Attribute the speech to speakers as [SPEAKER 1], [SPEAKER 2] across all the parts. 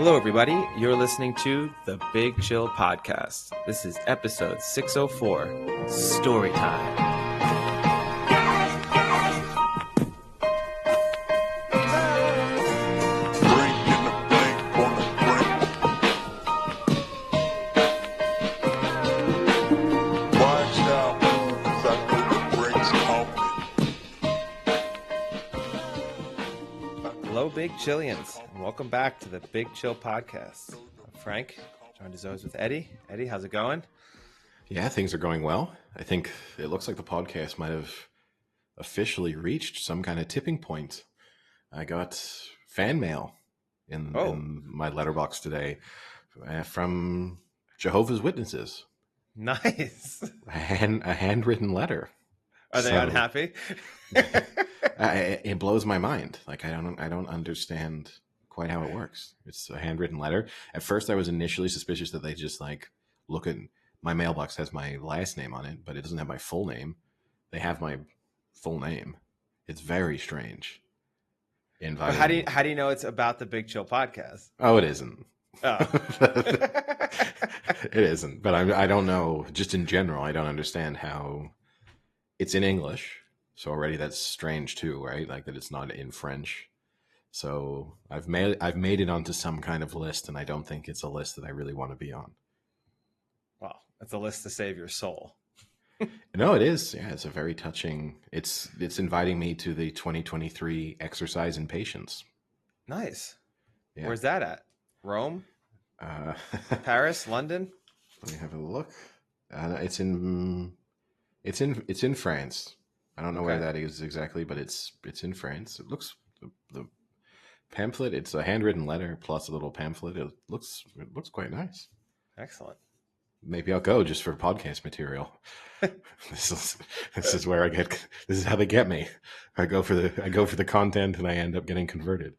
[SPEAKER 1] Hello, everybody. You're listening to the Big Chill Podcast. This is episode 604, Story Time. Hello, Big Chillians, and welcome back to the Big Chill Podcast. I'm Frank, joined as always with Eddie. Eddie, how's it going?
[SPEAKER 2] Yeah, things are going well. I think it looks like the podcast might have officially reached some kind of tipping point. I got fan mail in my letterbox today from Jehovah's Witnesses.
[SPEAKER 1] Nice.
[SPEAKER 2] A handwritten letter.
[SPEAKER 1] Are they unhappy?
[SPEAKER 2] It blows my mind. Like I don't understand quite how it works. It's a handwritten letter. At first, I was initially suspicious that they just like look at my mailbox has my last name on it, but it doesn't have my full name. They have my full name. It's very strange.
[SPEAKER 1] How do you know it's about the Big Chill Podcast?
[SPEAKER 2] Oh, it isn't.
[SPEAKER 1] Oh.
[SPEAKER 2] It isn't. But I don't know. Just in general, I don't understand how it's in English. So already that's strange too, right? Like that it's not in French. So I've made it onto some kind of list, and I don't think it's a list that I really want to be on.
[SPEAKER 1] Well, it's a list to save your soul.
[SPEAKER 2] No, it is. Yeah, it's a very touching. It's inviting me to the 2023 exercise in patience.
[SPEAKER 1] Nice.
[SPEAKER 2] Yeah.
[SPEAKER 1] Where's that at? Rome? Paris? London?
[SPEAKER 2] Let me have a look. It's in France. I don't know where that is exactly, but it's in France. It looks the pamphlet. It's a handwritten letter plus a little pamphlet. It looks quite nice.
[SPEAKER 1] Excellent.
[SPEAKER 2] Maybe I'll go just for podcast material. This is where I get. This is how they get me. I go for the content, and I end up getting converted.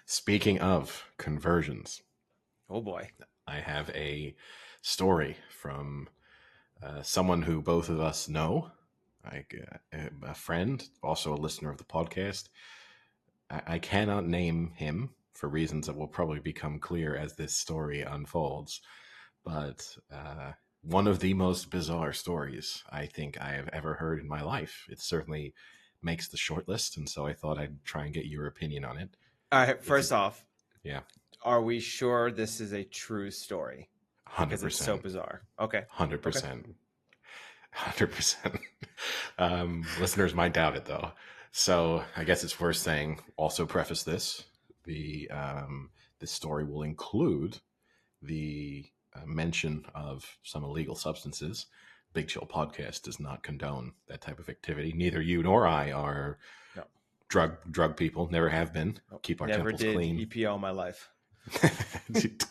[SPEAKER 2] Speaking of conversions,
[SPEAKER 1] oh boy,
[SPEAKER 2] I have a story from someone who both of us know, like a friend, also a listener of the podcast. I cannot name him for reasons that will probably become clear as this story unfolds. But one of the most bizarre stories I think I have ever heard in my life. It certainly makes the short list, and so I thought I'd try and get your opinion on it.
[SPEAKER 1] All right, first off,
[SPEAKER 2] yeah,
[SPEAKER 1] are we sure this is a true story?
[SPEAKER 2] 100%.
[SPEAKER 1] Because it's so bizarre. Okay.
[SPEAKER 2] 100%. 100%. Listeners might doubt it, though. So I guess it's worth saying, also preface this. This story will include the mention of some illegal substances. Big Chill Podcast does not condone that type of activity. Neither you nor I are drug people. Never have been. Keep our temples clean.
[SPEAKER 1] Never did EPO in my life.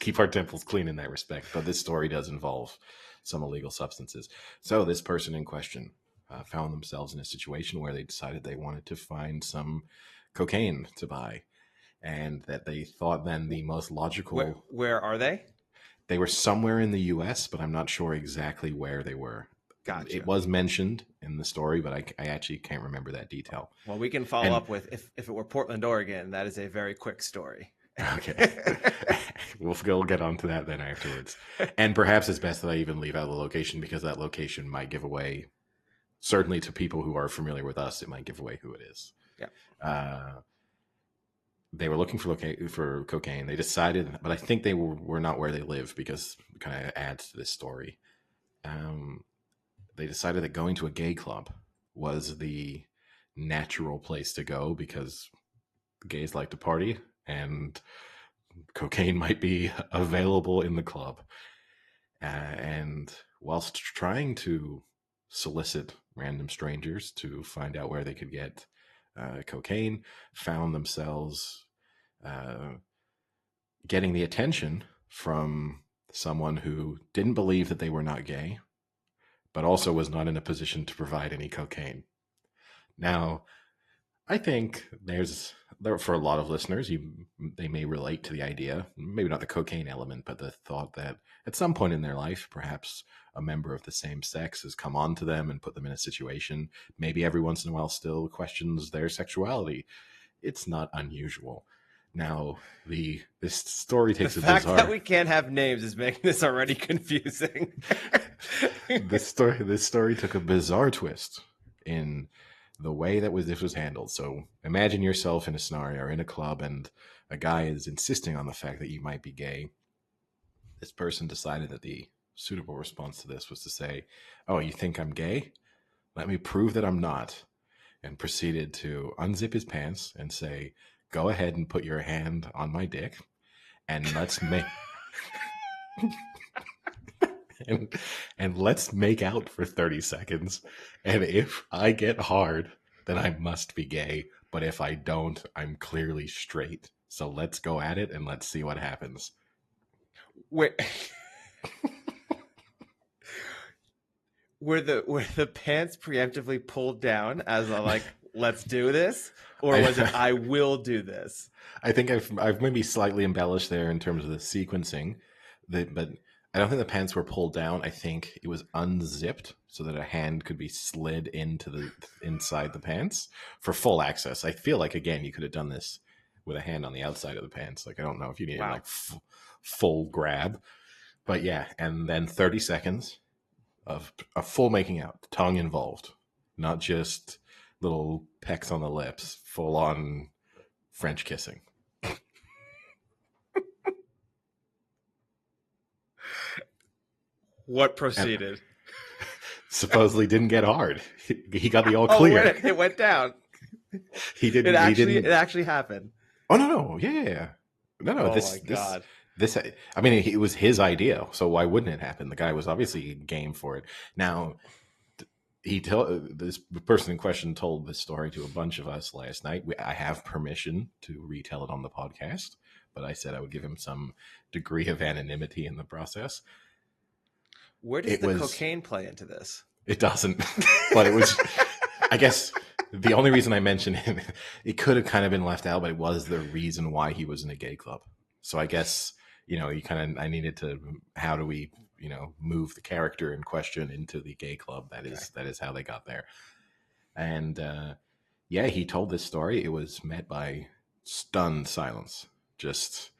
[SPEAKER 2] Keep our temples clean in that respect. But this story does involve some illegal substances. So this person in question found themselves in a situation where they decided they wanted to find some cocaine to buy, and that they thought then the most logical...
[SPEAKER 1] Where are they?
[SPEAKER 2] They were somewhere in the U.S., but I'm not sure exactly where they were.
[SPEAKER 1] Gotcha.
[SPEAKER 2] It was mentioned in the story, but I actually can't remember that detail.
[SPEAKER 1] Well, we can follow up with, if it were Portland, Oregon, that is a very quick story.
[SPEAKER 2] Okay. We'll get on to that then afterwards. And perhaps it's best that I even leave out the location, because that location might give away, certainly to people who are familiar with us, it might give away who it is.
[SPEAKER 1] Yeah.
[SPEAKER 2] They were looking for cocaine. They decided, but I think they were not where they live, because it kind of adds to this story. They decided that going to a gay club was the natural place to go, because gays like to party and cocaine might be available in the club. And whilst trying to solicit random strangers to find out where they could get cocaine, found themselves getting the attention from someone who didn't believe that they were not gay, but also was not in a position to provide any cocaine. Now, I think for a lot of listeners, they may relate to the idea, maybe not the cocaine element, but the thought that at some point in their life, perhaps a member of the same sex has come on to them and put them in a situation. Maybe every once in a while still questions their sexuality. It's not unusual. Now, this story
[SPEAKER 1] The
[SPEAKER 2] takes a
[SPEAKER 1] fact
[SPEAKER 2] bizarre.
[SPEAKER 1] that we can't have names is making this already confusing.
[SPEAKER 2] This story took a bizarre twist in the way that this was handled. So imagine yourself in a scenario or in a club, and a guy is insisting on the fact that you might be gay. This person decided that the suitable response to this was to say, "Oh, you think I'm gay? Let me prove that I'm not." And proceeded to unzip his pants and say, "Go ahead and put your hand on my dick, and let's make and let's make out for 30 seconds. And if I get hard, then I must be gay. But if I don't, I'm clearly straight. So let's go at it and let's see what happens."
[SPEAKER 1] Wait, were the pants preemptively pulled down as a like, let's do this, or was it I will do this?
[SPEAKER 2] I think I've maybe slightly embellished there in terms of the sequencing, but I don't think the pants were pulled down. I think it was unzipped so that a hand could be slid into the inside the pants for full access. I feel like, again, you could have done this with a hand on the outside of the pants. Like, I don't know if you needed
[SPEAKER 1] Wow.
[SPEAKER 2] like full grab, but yeah. And then 30 seconds of a full making out, tongue involved, not just little pecks on the lips, full on French kissing.
[SPEAKER 1] What proceeded?
[SPEAKER 2] And supposedly didn't get hard. He got the all
[SPEAKER 1] Oh,
[SPEAKER 2] clear.
[SPEAKER 1] it went down.
[SPEAKER 2] He didn't.
[SPEAKER 1] It actually happened.
[SPEAKER 2] Oh no! Yeah. No.
[SPEAKER 1] Oh my God.
[SPEAKER 2] This. I mean, it was his idea, so why wouldn't it happen? The guy was obviously game for it. Now, this person in question told this story to a bunch of us last night. I have permission to retell it on the podcast, but I said I would give him some degree of anonymity in the process.
[SPEAKER 1] Where does the cocaine play into this?
[SPEAKER 2] It doesn't, but it was, I guess, the only reason I mentioned him, it could have kind of been left out, but it was the reason why he was in a gay club. So I guess, I needed to, how do we, move the character in question into the gay club? That is how they got there. And yeah, he told this story. It was met by stunned silence. Just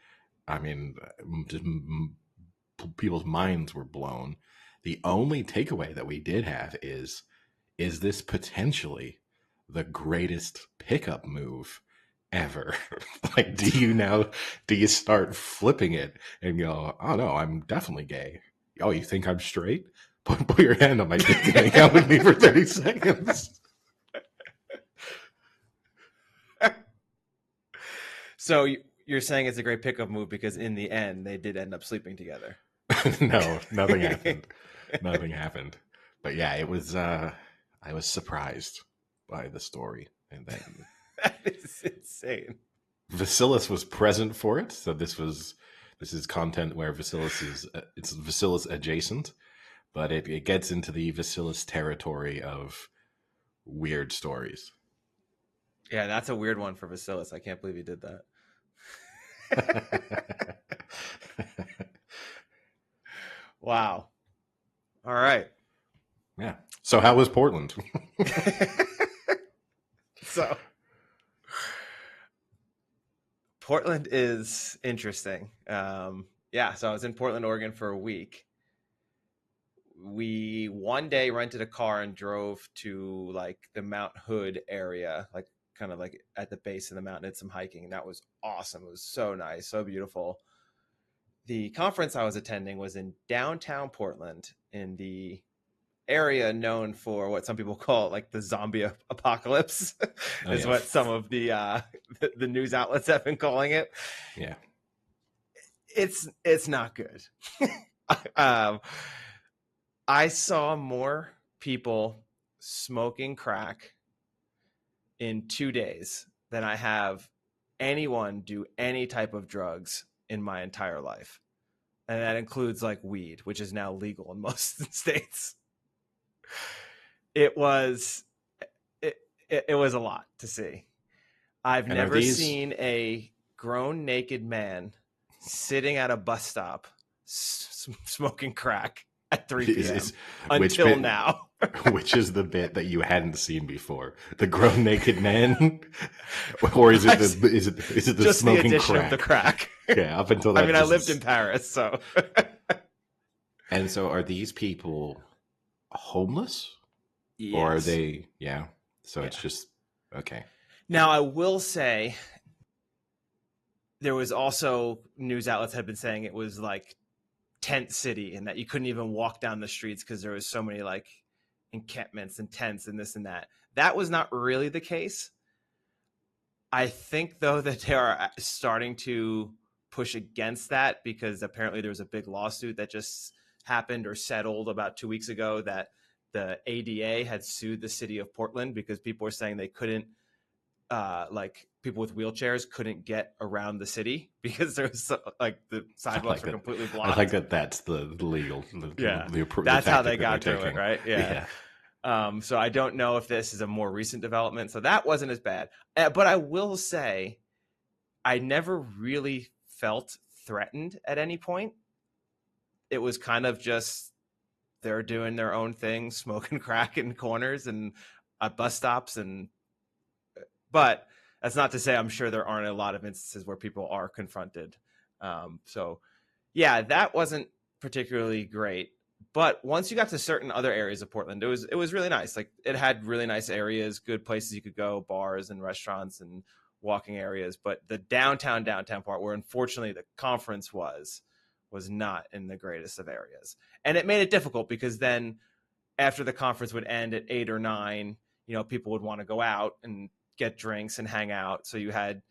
[SPEAKER 2] people's minds were blown. The only takeaway that we did have is this potentially the greatest pickup move ever? Like, do you start flipping it and go, "Oh no, I'm definitely gay. Oh, you think I'm straight? Put your hand on my dick and hang out with me for 30 seconds.
[SPEAKER 1] So you're saying it's a great pickup move because in the end they did end up sleeping together.
[SPEAKER 2] No, nothing happened. Nothing happened. But yeah, it was. I was surprised by the story, and then
[SPEAKER 1] that is insane.
[SPEAKER 2] Vasilis was present for it, so this is content where Vasilis is. It's Vasilis adjacent, but it gets into the Vasilis territory of weird stories.
[SPEAKER 1] Yeah, that's a weird one for Vasilis. I can't believe he did that. Wow. All right.
[SPEAKER 2] Yeah. So how was Portland?
[SPEAKER 1] So Portland is interesting. Yeah, so I was in Portland, Oregon for a week. We one day rented a car and drove to like the Mount Hood area, like kind of like at the base of the mountain, did some hiking, and that was awesome. It was so nice, so beautiful. The conference I was attending was in downtown Portland in the area known for what some people call like the zombie apocalypse is what some of the news outlets have been calling it.
[SPEAKER 2] Yeah.
[SPEAKER 1] It's not good. I saw more people smoking crack in 2 days than I have anyone do any type of drugs in my entire life. And that includes like weed, which is now legal in most states. It was a lot to see. I've never seen a grown naked man sitting at a bus stop smoking crack at 3 p.m.
[SPEAKER 2] Is which
[SPEAKER 1] until
[SPEAKER 2] bit?
[SPEAKER 1] now.
[SPEAKER 2] Which is the bit that you hadn't seen before? The grown naked man, or is it the
[SPEAKER 1] Just the
[SPEAKER 2] smoking
[SPEAKER 1] addition of the
[SPEAKER 2] crack?
[SPEAKER 1] crack.
[SPEAKER 2] Yeah, up until
[SPEAKER 1] I
[SPEAKER 2] that.
[SPEAKER 1] mean, I lived in Paris, so.
[SPEAKER 2] And so, are these people homeless, or are
[SPEAKER 1] Yes.
[SPEAKER 2] they? Yeah. So
[SPEAKER 1] Yeah.
[SPEAKER 2] it's just okay.
[SPEAKER 1] Now, I will say there was also news outlets had been saying it was like tent city and that you couldn't even walk down the streets because there was so many like encampments and tents and this and that. That was not really the case. I think though that they are starting to push against that because apparently there was a big lawsuit that just happened or settled about 2 weeks ago that the ADA had sued the city of Portland because people were saying they couldn't like people with wheelchairs couldn't get around the city because there was like the sidewalks were completely blocked.
[SPEAKER 2] I like that. That's the legal.
[SPEAKER 1] Yeah,
[SPEAKER 2] the
[SPEAKER 1] that's how they
[SPEAKER 2] that
[SPEAKER 1] got
[SPEAKER 2] they're
[SPEAKER 1] to
[SPEAKER 2] taking.
[SPEAKER 1] it, right? Yeah. So I don't know if this is a more recent development. So that wasn't as bad. But I will say, I never really felt threatened at any point. It was kind of just they're doing their own thing, smoking crack in corners and at bus stops, but that's not to say I'm sure there aren't a lot of instances where people are confronted. So yeah, that wasn't particularly great. But once you got to certain other areas of Portland, it was really nice. Like it had really nice areas, good places you could go, bars and restaurants and walking areas. But the downtown part, where unfortunately the conference was not in the greatest of areas, and it made it difficult because then after the conference would end at 8 or 9, people would want to go out and get drinks and hang out. So you had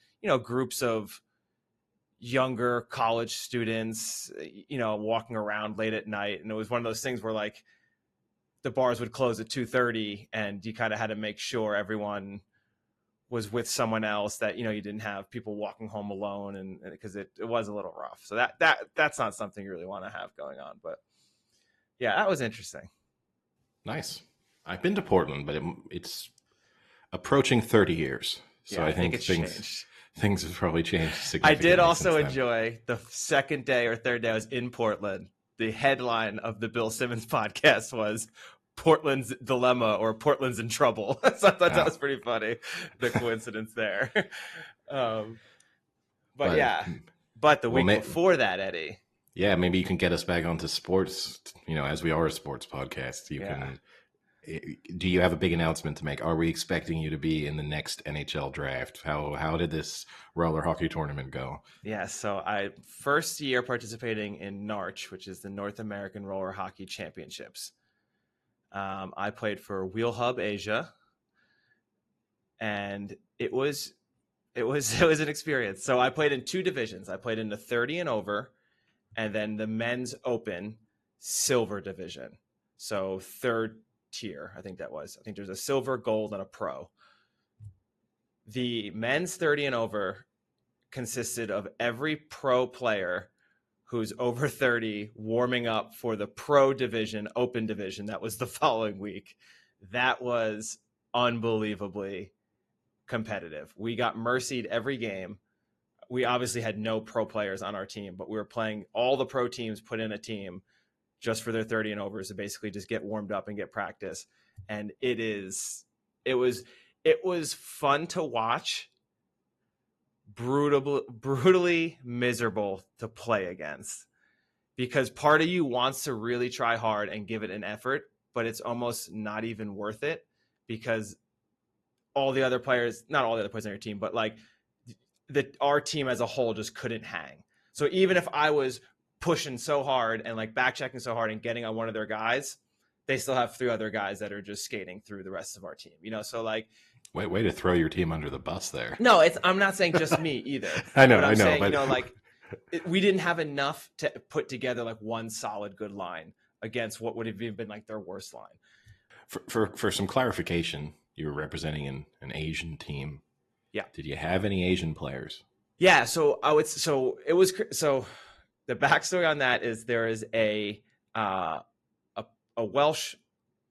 [SPEAKER 1] groups of younger college students, walking around late at night. And it was one of those things where like the bars would close at 2:30 and you kind of had to make sure everyone was with someone else, that, you didn't have people walking home alone. And because it was a little rough. So that's not something you really want to have going on. But yeah, that was interesting.
[SPEAKER 2] Nice. I've been to Portland, but it's approaching 30 years. So
[SPEAKER 1] Yeah,
[SPEAKER 2] I
[SPEAKER 1] I think
[SPEAKER 2] think
[SPEAKER 1] it's changed.
[SPEAKER 2] things have probably changed
[SPEAKER 1] I
[SPEAKER 2] significantly.
[SPEAKER 1] did also
[SPEAKER 2] since then.
[SPEAKER 1] enjoy the second day or third day I was in Portland. The headline of the Bill Simmons podcast was Portland's Dilemma or Portland's in Trouble. So I thought that was pretty funny, the coincidence there. But yeah, but the week before that, Eddie.
[SPEAKER 2] Yeah, maybe you can get us back onto sports, as we are a sports podcast. You can. Do you have a big announcement to make? Are we expecting you to be in the next NHL draft? How did this roller hockey tournament go?
[SPEAKER 1] Yeah, so first year participating in NARCH, which is the North American Roller Hockey Championships. I played for Wheel Hub Asia, and it was an experience. So I played in 2 divisions. I played in the 30 and over, and then the men's open silver division. So third tier, I think that was. I think there's a silver, gold, and a pro. The men's 30 and over consisted of every pro player who's over 30 warming up for the pro division, open division. That was the following week. That was unbelievably competitive. We got mercied every game. We obviously had no pro players on our team, but we were playing all the pro teams put in a team just for their 30 and overs to basically just get warmed up and get practice. And it was fun to watch, brutally miserable to play against, because part of you wants to really try hard and give it an effort, but it's almost not even worth it because not all the other players on your team, but like our team as a whole just couldn't hang. So even if I was pushing so hard and like back checking so hard and getting on one of their guys, they still have 3 other guys that are just skating through the rest of our team, So like,
[SPEAKER 2] way to throw your team under the bus there.
[SPEAKER 1] No, I'm not saying just me either.
[SPEAKER 2] I know,
[SPEAKER 1] I'm saying,
[SPEAKER 2] but
[SPEAKER 1] we didn't have enough to put together like one solid good line against what would have even been like their worst line.
[SPEAKER 2] For some clarification, you were representing an Asian team.
[SPEAKER 1] Yeah.
[SPEAKER 2] Did you have any Asian players?
[SPEAKER 1] Yeah. So the backstory on that is there is a Welsh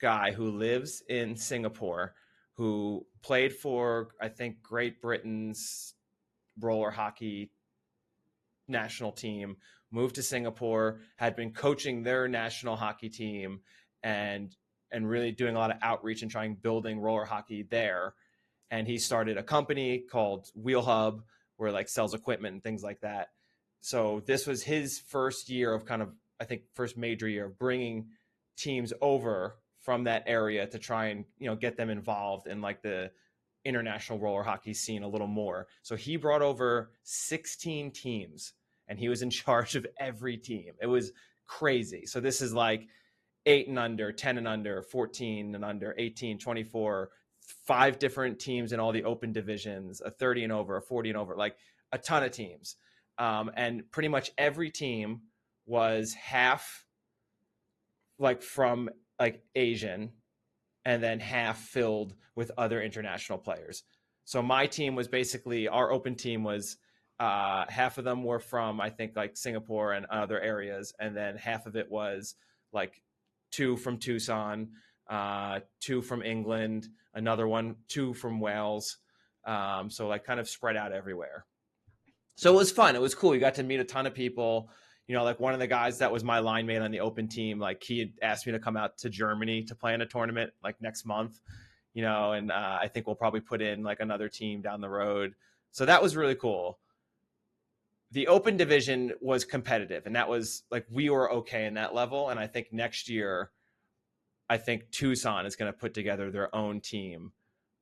[SPEAKER 1] guy who lives in Singapore who played for, I think, Great Britain's roller hockey national team, moved to Singapore, had been coaching their national hockey team and really doing a lot of outreach and trying building roller hockey there. And he started a company called Wheel Hub, where like sells equipment and things like that. So this was his first year of kind of, I think, first major year of bringing teams over from that area to try and, get them involved in like the international roller hockey scene a little more. So he brought over 16 teams and he was in charge of every team. It was crazy. So this is like 8 and under, 10 and under, 14 and under, 18, 24, 5 different teams in all the open divisions, a 30 and over, a 40 and over, like a ton of teams. And pretty much every team was half like from like Asian and then half filled with other international players. So my team was basically, our open team was half of them were from, I think, like Singapore and other areas. And then half of it was like 2 from Tucson, 2 from England, another one, 2 from Wales. So like kind of spread out everywhere. So it was fun. It was cool. You got to meet a ton of people. Like one of the guys that was my line mate on the open team, like he had asked me to come out to Germany to play in a tournament like next month, and I think we'll probably put in like another team down the road. So that was really cool. The open division was competitive, and that was like, we were okay in that level. And I think next year, I think Tucson is going to put together their own team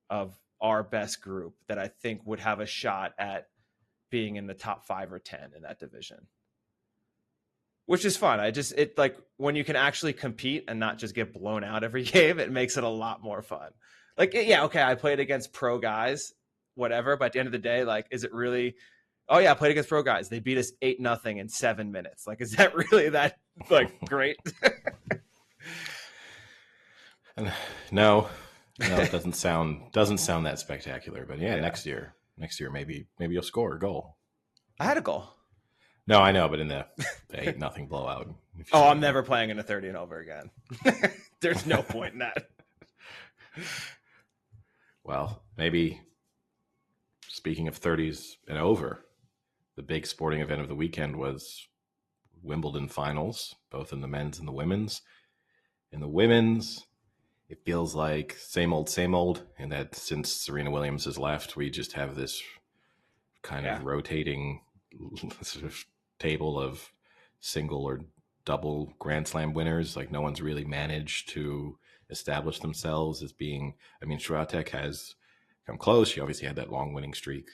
[SPEAKER 1] of our best group that I think would have a shot at being in the top 5 or 10 in that division, which is fun. It like when you can actually compete and not just get blown out every game, it makes it a lot more fun. Like, yeah, okay, I played against pro guys, whatever. But at the end of the day, like, is it really, oh yeah, I played against pro guys. They beat us 8-0 in 7 minutes. Like, is that really that like great?
[SPEAKER 2] No, it doesn't sound that spectacular. But yeah, next year, maybe you'll score a goal.
[SPEAKER 1] I had a goal.
[SPEAKER 2] No, I know, but in the 8-0 blowout.
[SPEAKER 1] Oh, I'm never playing in a 30 and over again. There's no point in that.
[SPEAKER 2] Well, maybe speaking of 30s and over, the big sporting event of the weekend was Wimbledon finals, both in the men's and the women's. In the women's, it feels like same old, and that since Serena Williams has left, we just have this kind of rotating sort of table of single or double Grand Slam winners. Like, no one's really managed to establish themselves as being, I mean, Swiatek has come close. She obviously had that long winning streak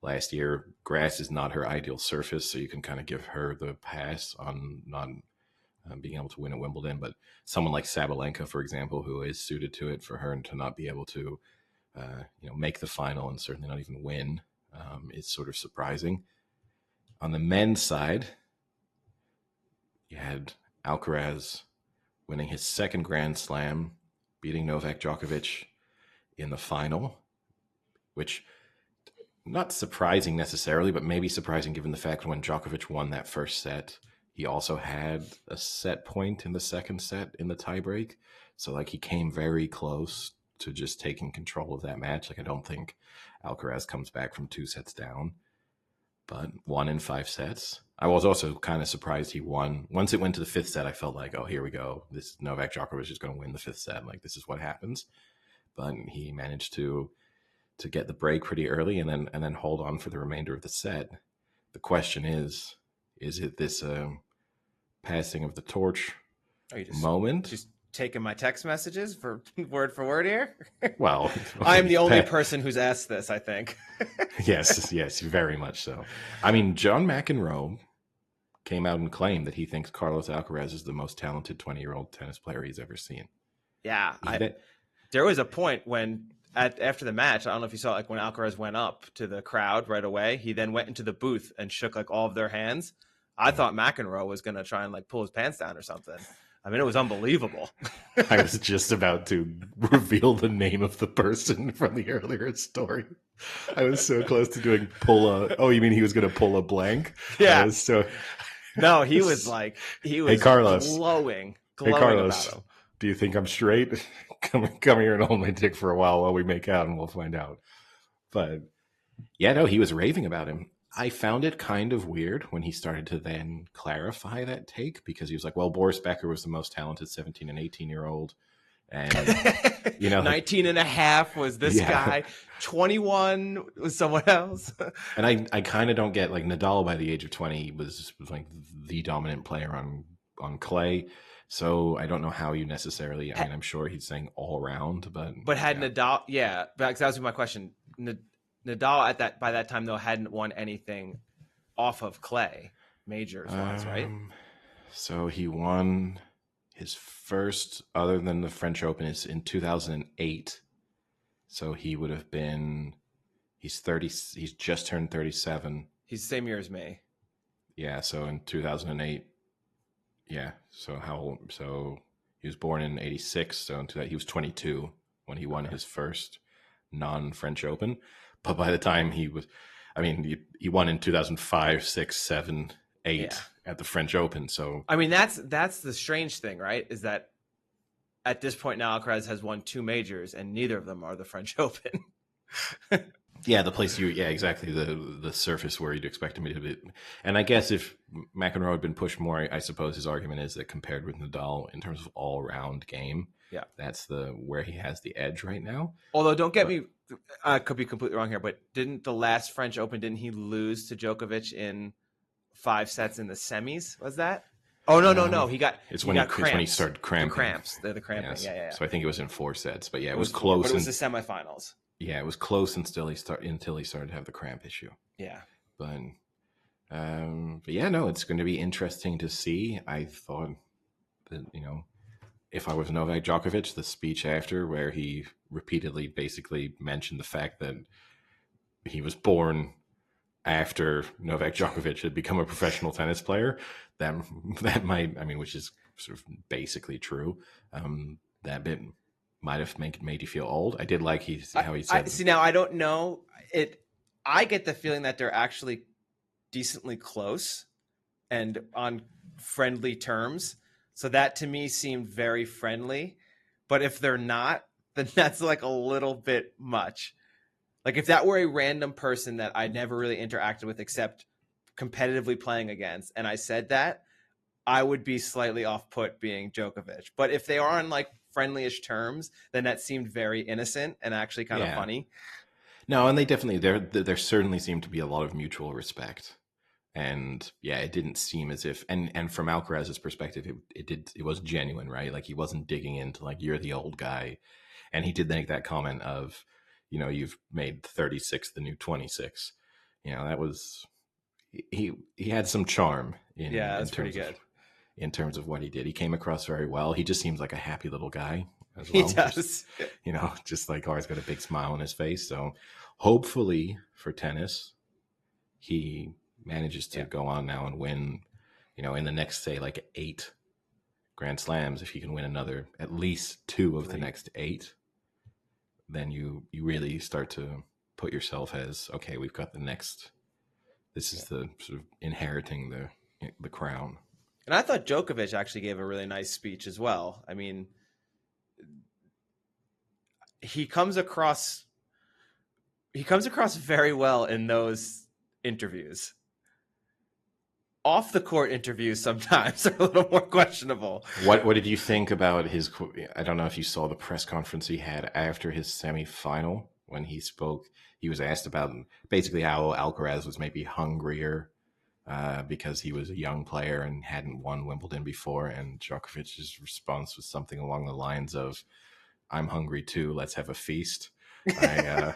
[SPEAKER 2] last year. Grass is not her ideal surface, so you can kind of give her the pass on not being able to win at Wimbledon. But someone like Sabalenka, for example, who is suited to it, for her to not be able to make the final and certainly not even win is sort of surprising. On the men's side, you had Alcaraz winning his second Grand Slam, beating Novak Djokovic in the final, which not surprising necessarily, but maybe surprising given the fact when Djokovic won that first set, he also had a set point in the second set in the tiebreak. So like, he came very close to just taking control of that match. Like, I don't think Alcaraz comes back from 2 sets down, but won in 5 sets. I was also kind of surprised he won. Once it went to the 5th set, I felt like, oh, here we go. This Novak Djokovic is going to win the 5th set. Like, this is what happens. But he managed to get the break pretty early and then hold on for the remainder of the set. The question is it this passing of the torch moment?
[SPEAKER 1] Just taking my text messages for word here?
[SPEAKER 2] Well,
[SPEAKER 1] I'm the only person who's asked this, I think.
[SPEAKER 2] Yes, very much so. I mean, John McEnroe came out and claimed that he thinks Carlos Alcaraz is the most talented 20-year-old tennis player he's ever seen.
[SPEAKER 1] Yeah. There was a point when, after the match, I don't know if you saw, like when Alcaraz went up to the crowd right away, he then went into the booth and shook like all of their hands. I thought McEnroe was going to try and like pull his pants down or something. I mean, it was unbelievable.
[SPEAKER 2] I was just about to reveal the name of the person from the earlier story. I was so close to doing oh, you mean he was going to pull a blank?
[SPEAKER 1] Yeah. No, he was
[SPEAKER 2] Hey, Carlos.
[SPEAKER 1] glowing
[SPEAKER 2] Hey, Carlos,
[SPEAKER 1] about him.
[SPEAKER 2] Do you think I'm straight? Come here and hold my dick for a while we make out and we'll find out. But yeah, no, he was raving about him. I found it kind of weird when he started to then clarify that take, because he was like, well, Boris Becker was the most talented 17 and 18-year-old. And,
[SPEAKER 1] 19 and a half was this
[SPEAKER 2] yeah.
[SPEAKER 1] guy. 21 was someone else.
[SPEAKER 2] And I kind of don't get, like, Nadal by the age of 20 was like the dominant player on clay. So I don't know how you necessarily, I mean, I'm sure he's saying all around,
[SPEAKER 1] But had
[SPEAKER 2] yeah.
[SPEAKER 1] Nadal, yeah, because that was my question. Nadal by that time though hadn't won anything off of clay, majors wise, right?
[SPEAKER 2] So he won his first, other than the French Open, is in 2008. So he would have been, he's 30, he's just turned 37.
[SPEAKER 1] He's the same year as me.
[SPEAKER 2] Yeah, so in 2008, yeah. So how old? So he was born in 86, so he was 22 when he won his first non-French Open. But by the time he was, I mean, he won in 2005, 6, 7, 8
[SPEAKER 1] Yeah.
[SPEAKER 2] at the French Open. So
[SPEAKER 1] I mean, that's the strange thing, right? Is that at this point now Alcaraz has won 2 majors and neither of them are the French Open.
[SPEAKER 2] yeah, the place yeah, exactly, the surface where you'd expect him to be. And I guess if McEnroe had been pushed more, I suppose his argument is that compared with Nadal in terms of all-round game,
[SPEAKER 1] yeah,
[SPEAKER 2] that's where he has the edge right now.
[SPEAKER 1] Although, don't get me, I could be completely wrong here, but didn't the last French Open, didn't he lose to Djokovic in 5 sets in the semis? Was that? Oh, no. He got
[SPEAKER 2] it's
[SPEAKER 1] he
[SPEAKER 2] when
[SPEAKER 1] got
[SPEAKER 2] it's
[SPEAKER 1] cramped.
[SPEAKER 2] when he started cramping.
[SPEAKER 1] The cramps. The cramping.
[SPEAKER 2] Yes.
[SPEAKER 1] Yeah.
[SPEAKER 2] So I think it was in 4 sets, but yeah, it was
[SPEAKER 1] close.
[SPEAKER 2] close.
[SPEAKER 1] But it was the semifinals.
[SPEAKER 2] Yeah, it was close until he started to have the cramp issue.
[SPEAKER 1] Yeah.
[SPEAKER 2] But yeah, no, it's going to be interesting to see. I thought that, if I was Novak Djokovic, the speech after, where he repeatedly basically mentioned the fact that he was born after Novak Djokovic had become a professional tennis player, that might, I mean, which is sort of basically true. That bit might have made you feel old. I did like how he said.
[SPEAKER 1] See, now I don't know it. I get the feeling that they're actually decently close and on friendly terms. So that to me seemed very friendly. But if they're not, then that's like a little bit much. Like if that were a random person that I never really interacted with except competitively playing against, and I said that, I would be slightly off put being Djokovic. But if they are on like friendly-ish terms, then that seemed very innocent and actually kind of funny.
[SPEAKER 2] No, and they definitely, there certainly seemed to be a lot of mutual respect. And yeah, it didn't seem as if, and from Alcaraz's perspective, it was genuine, right? Like he wasn't digging into like, you're the old guy. And he did make that comment of, you've made 36 the new 26. That was, he had some charm
[SPEAKER 1] that's pretty good.
[SPEAKER 2] In terms of what he did. He came across very well. He just seems like a happy little guy as well.
[SPEAKER 1] He does.
[SPEAKER 2] Just like always got a big smile on his face. So hopefully for tennis, he manages to go on now and win, in the next, say, like 8 Grand Slams. If he can win another, at least 2 of the next 8, then you really start to put yourself as, okay, we've got the next, this is the sort of inheriting the crown.
[SPEAKER 1] And I thought Djokovic actually gave a really nice speech as well. I mean, he comes across very well in those interviews. Off the court interviews sometimes are a little more questionable.
[SPEAKER 2] What did you think about his? I don't know if you saw the press conference he had after his semifinal when he spoke. He was asked about basically how Alcaraz was maybe hungrier because he was a young player and hadn't won Wimbledon before, and Djokovic's response was something along the lines of, "I'm hungry too. Let's have a feast." I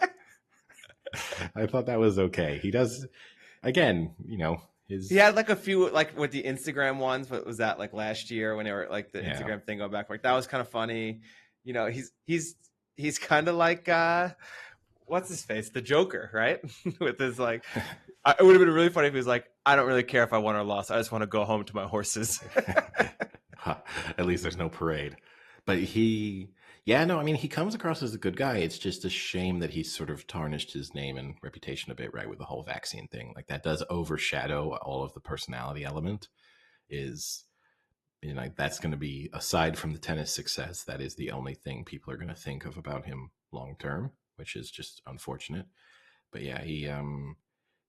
[SPEAKER 2] thought that was okay. He does, again, he
[SPEAKER 1] had like a few, like with the Instagram ones, but was that like last year when they were like the Instagram thing going back? Like that was kind of funny. He's kind of like what's his face, the Joker, right? With his like, it would have been really funny if he was like, I don't really care if I won or lost. I just want to go home to my horses.
[SPEAKER 2] At least there's no parade. But he comes across as a good guy. It's just a shame that he's sort of tarnished his name and reputation a bit, right, with the whole vaccine thing. Like that does overshadow all of the personality element. That's going to be, aside from the tennis success, that is the only thing people are going to think of about him long term, which is just unfortunate. But yeah, he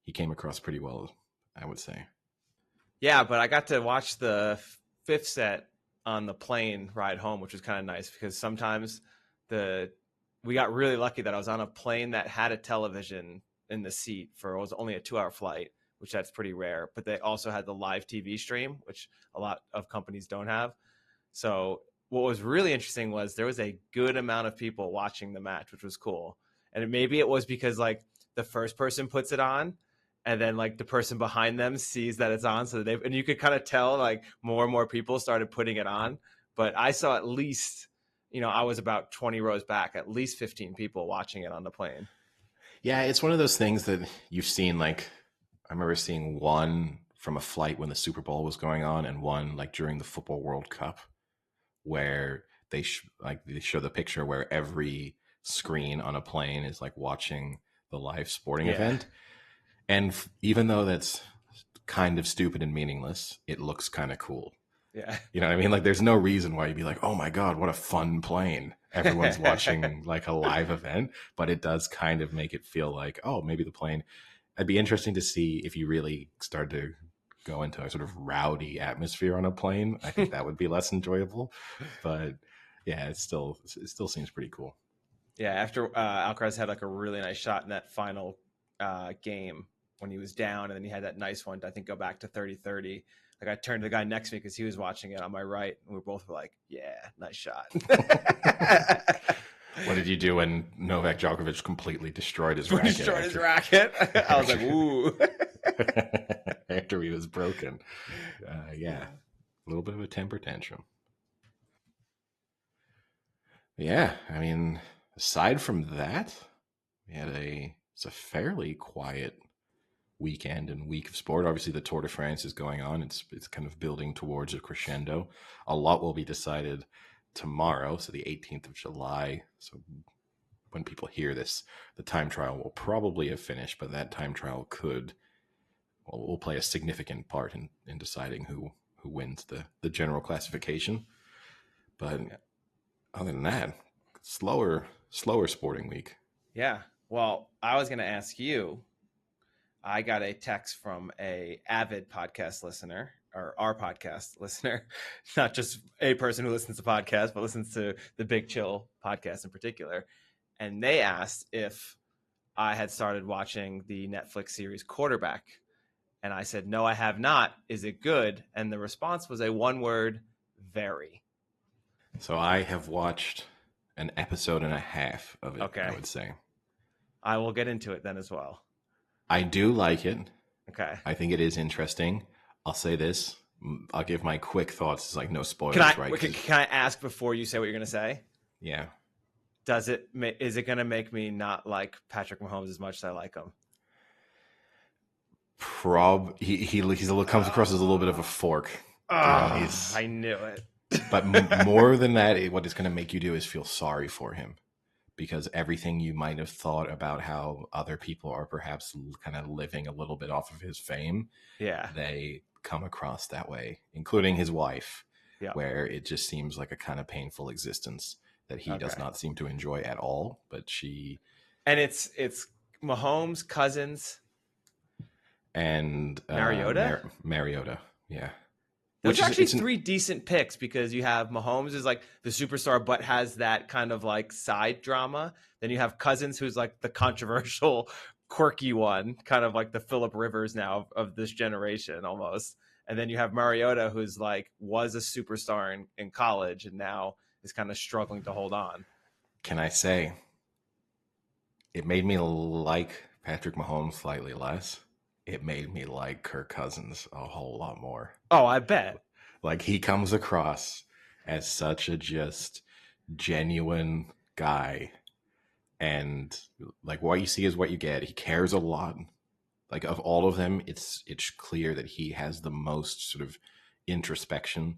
[SPEAKER 2] he came across pretty well, I would say.
[SPEAKER 1] Yeah, but I got to watch the fifth set on the plane ride home, which was kind of nice because sometimes the we got really lucky that I was on a plane that had a television in the seat for it was only a 2 hour flight, which that's pretty rare. But they also had the live TV stream, which a lot of companies don't have. So what was really interesting was there was a good amount of people watching the match, which was cool. And maybe it was because like the first person puts it on and then like the person behind them sees that it's on. So they, and you could kind of tell like more and more people started putting it on. But I saw at least, I was about 20 rows back, at least 15 people watching it on the plane.
[SPEAKER 2] Yeah, it's one of those things that you've seen. Like, I remember seeing one from a flight when the Super Bowl was going on, and one like during the Football World Cup, where they show the picture where every screen on a plane is like watching the live sporting
[SPEAKER 1] Yeah.
[SPEAKER 2] event. And even though that's kind of stupid and meaningless, it looks kind of cool.
[SPEAKER 1] Yeah.
[SPEAKER 2] You know what I mean? Like, there's no reason why you'd be like, oh my God, what a fun plane. Everyone's watching like a live event, but it does kind of make it feel like, oh, maybe the plane. It'd be interesting to see if you really start to go into a sort of rowdy atmosphere on a plane. I think that would be less enjoyable. But yeah, it still seems pretty cool.
[SPEAKER 1] Yeah. After Alcaraz had like a really nice shot in that final game when he was down, and then he had that nice one to, I think, go back to 30-30. Like I turned to the guy next to me because he was watching it on my right, and we both were like, "Yeah, nice shot."
[SPEAKER 2] What did you do when Novak Djokovic completely destroyed his racket?
[SPEAKER 1] Destroyed his racket. I was like, "Ooh!"
[SPEAKER 2] After he was broken, yeah, a little bit of a temper tantrum. Yeah, I mean, aside from that, it's a fairly quiet weekend and week of sport. Obviously, the Tour de France is going on. It's kind of building towards a crescendo. A lot will be decided tomorrow, so the 18th of July. So when people hear this, the time trial will probably have finished, but that time trial will play a significant part in deciding who wins the general classification. But other than that, slower sporting week.
[SPEAKER 1] Yeah. Well, I was going to ask you. I got a text from a avid podcast listener, or our podcast listener, not just a person who listens to podcasts, but listens to the Big Chill podcast in particular. And they asked if I had started watching the Netflix series Quarterback. And I said, no, I have not. Is it good? And the response was a one word, very.
[SPEAKER 2] So I have watched an episode and a half of it,
[SPEAKER 1] Okay.
[SPEAKER 2] I would say.
[SPEAKER 1] I will get into it then as well.
[SPEAKER 2] I do like it.
[SPEAKER 1] Okay.
[SPEAKER 2] I think it is interesting. I'll say this. I'll give my quick thoughts. It's like no spoilers, right?
[SPEAKER 1] Can I ask before you say what you're going to say?
[SPEAKER 2] Yeah.
[SPEAKER 1] Is it going to make me not like Patrick Mahomes as much as I like him?
[SPEAKER 2] He comes across as a little bit of a fork.
[SPEAKER 1] I knew it.
[SPEAKER 2] But more than that, what it's going to make you do is feel sorry for him, because everything you might have thought about how other people are perhaps kind of living a little bit off of his fame, they come across that way, including his wife, where it just seems like a kind of painful existence that he does not seem to enjoy at all. But
[SPEAKER 1] and it's Mahomes, Cousins,
[SPEAKER 2] and
[SPEAKER 1] Mariota.
[SPEAKER 2] Mariota, yeah.
[SPEAKER 1] Those are actually three decent picks, because you have Mahomes is like the superstar, but has that kind of like side drama. Then you have Cousins, who's like the controversial, quirky one, kind of like the Phillip Rivers now of this generation almost. And then you have Mariota, who's like was a superstar in college and now is kind of struggling to hold on.
[SPEAKER 2] Can I say it made me like Patrick Mahomes slightly less? It made me like Kirk Cousins a whole lot more.
[SPEAKER 1] Oh, I bet.
[SPEAKER 2] Like, he comes across as such a just genuine guy. And like, what you see is what you get. He cares a lot. Like, of all of them, it's clear that he has the most sort of introspection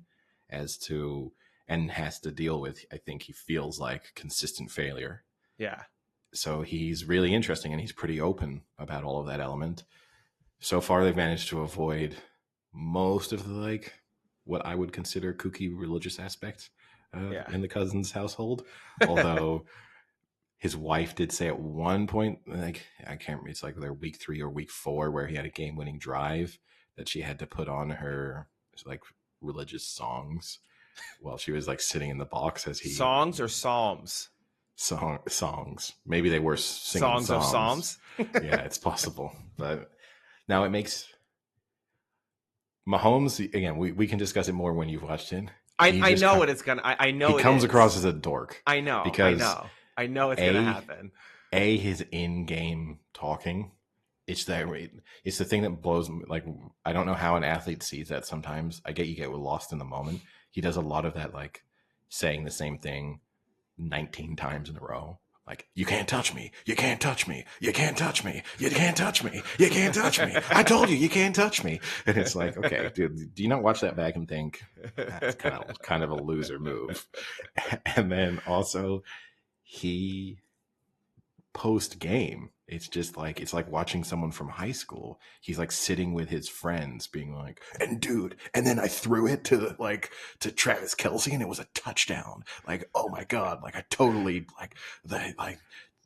[SPEAKER 2] and has to deal with, I think he feels like, consistent failure.
[SPEAKER 1] Yeah.
[SPEAKER 2] So he's really interesting, and he's pretty open about all of that element. So far, they've managed to avoid most of the, like, what I would consider kooky religious aspects in the Cousins household. Although his wife did say at one point, like, I can't remember, it's like their week 3 or week 4 where he had a game-winning drive that she had to put on her like religious songs while she was like sitting in the box as he
[SPEAKER 1] Songs or psalms?
[SPEAKER 2] songs. Maybe they were singing
[SPEAKER 1] Songs of
[SPEAKER 2] songs.
[SPEAKER 1] psalms.
[SPEAKER 2] Yeah, it's possible. But now it makes Mahomes, again, we can discuss it more when you've watched it.
[SPEAKER 1] I know what it's gonna. I
[SPEAKER 2] He
[SPEAKER 1] know it
[SPEAKER 2] comes
[SPEAKER 1] is.
[SPEAKER 2] across as a dork.
[SPEAKER 1] I know.
[SPEAKER 2] Because
[SPEAKER 1] I know it's gonna happen.
[SPEAKER 2] his in-game talking, it's the thing that blows me. Like, I don't know how an athlete sees that sometimes. I get you get lost in the moment. He does a lot of that, like saying the same thing 19 times in a row. Like, you can't touch me. You can't touch me. You can't touch me. You can't touch me. You can't touch me. I told you can't touch me. And it's like, okay, dude, do you not watch that back and think that's kind of a loser move? And then also, he post game, it's like watching someone from high school. He's like sitting with his friends being like, and dude, and then I threw it to Travis Kelce and it was a touchdown. Like, oh my god, like I totally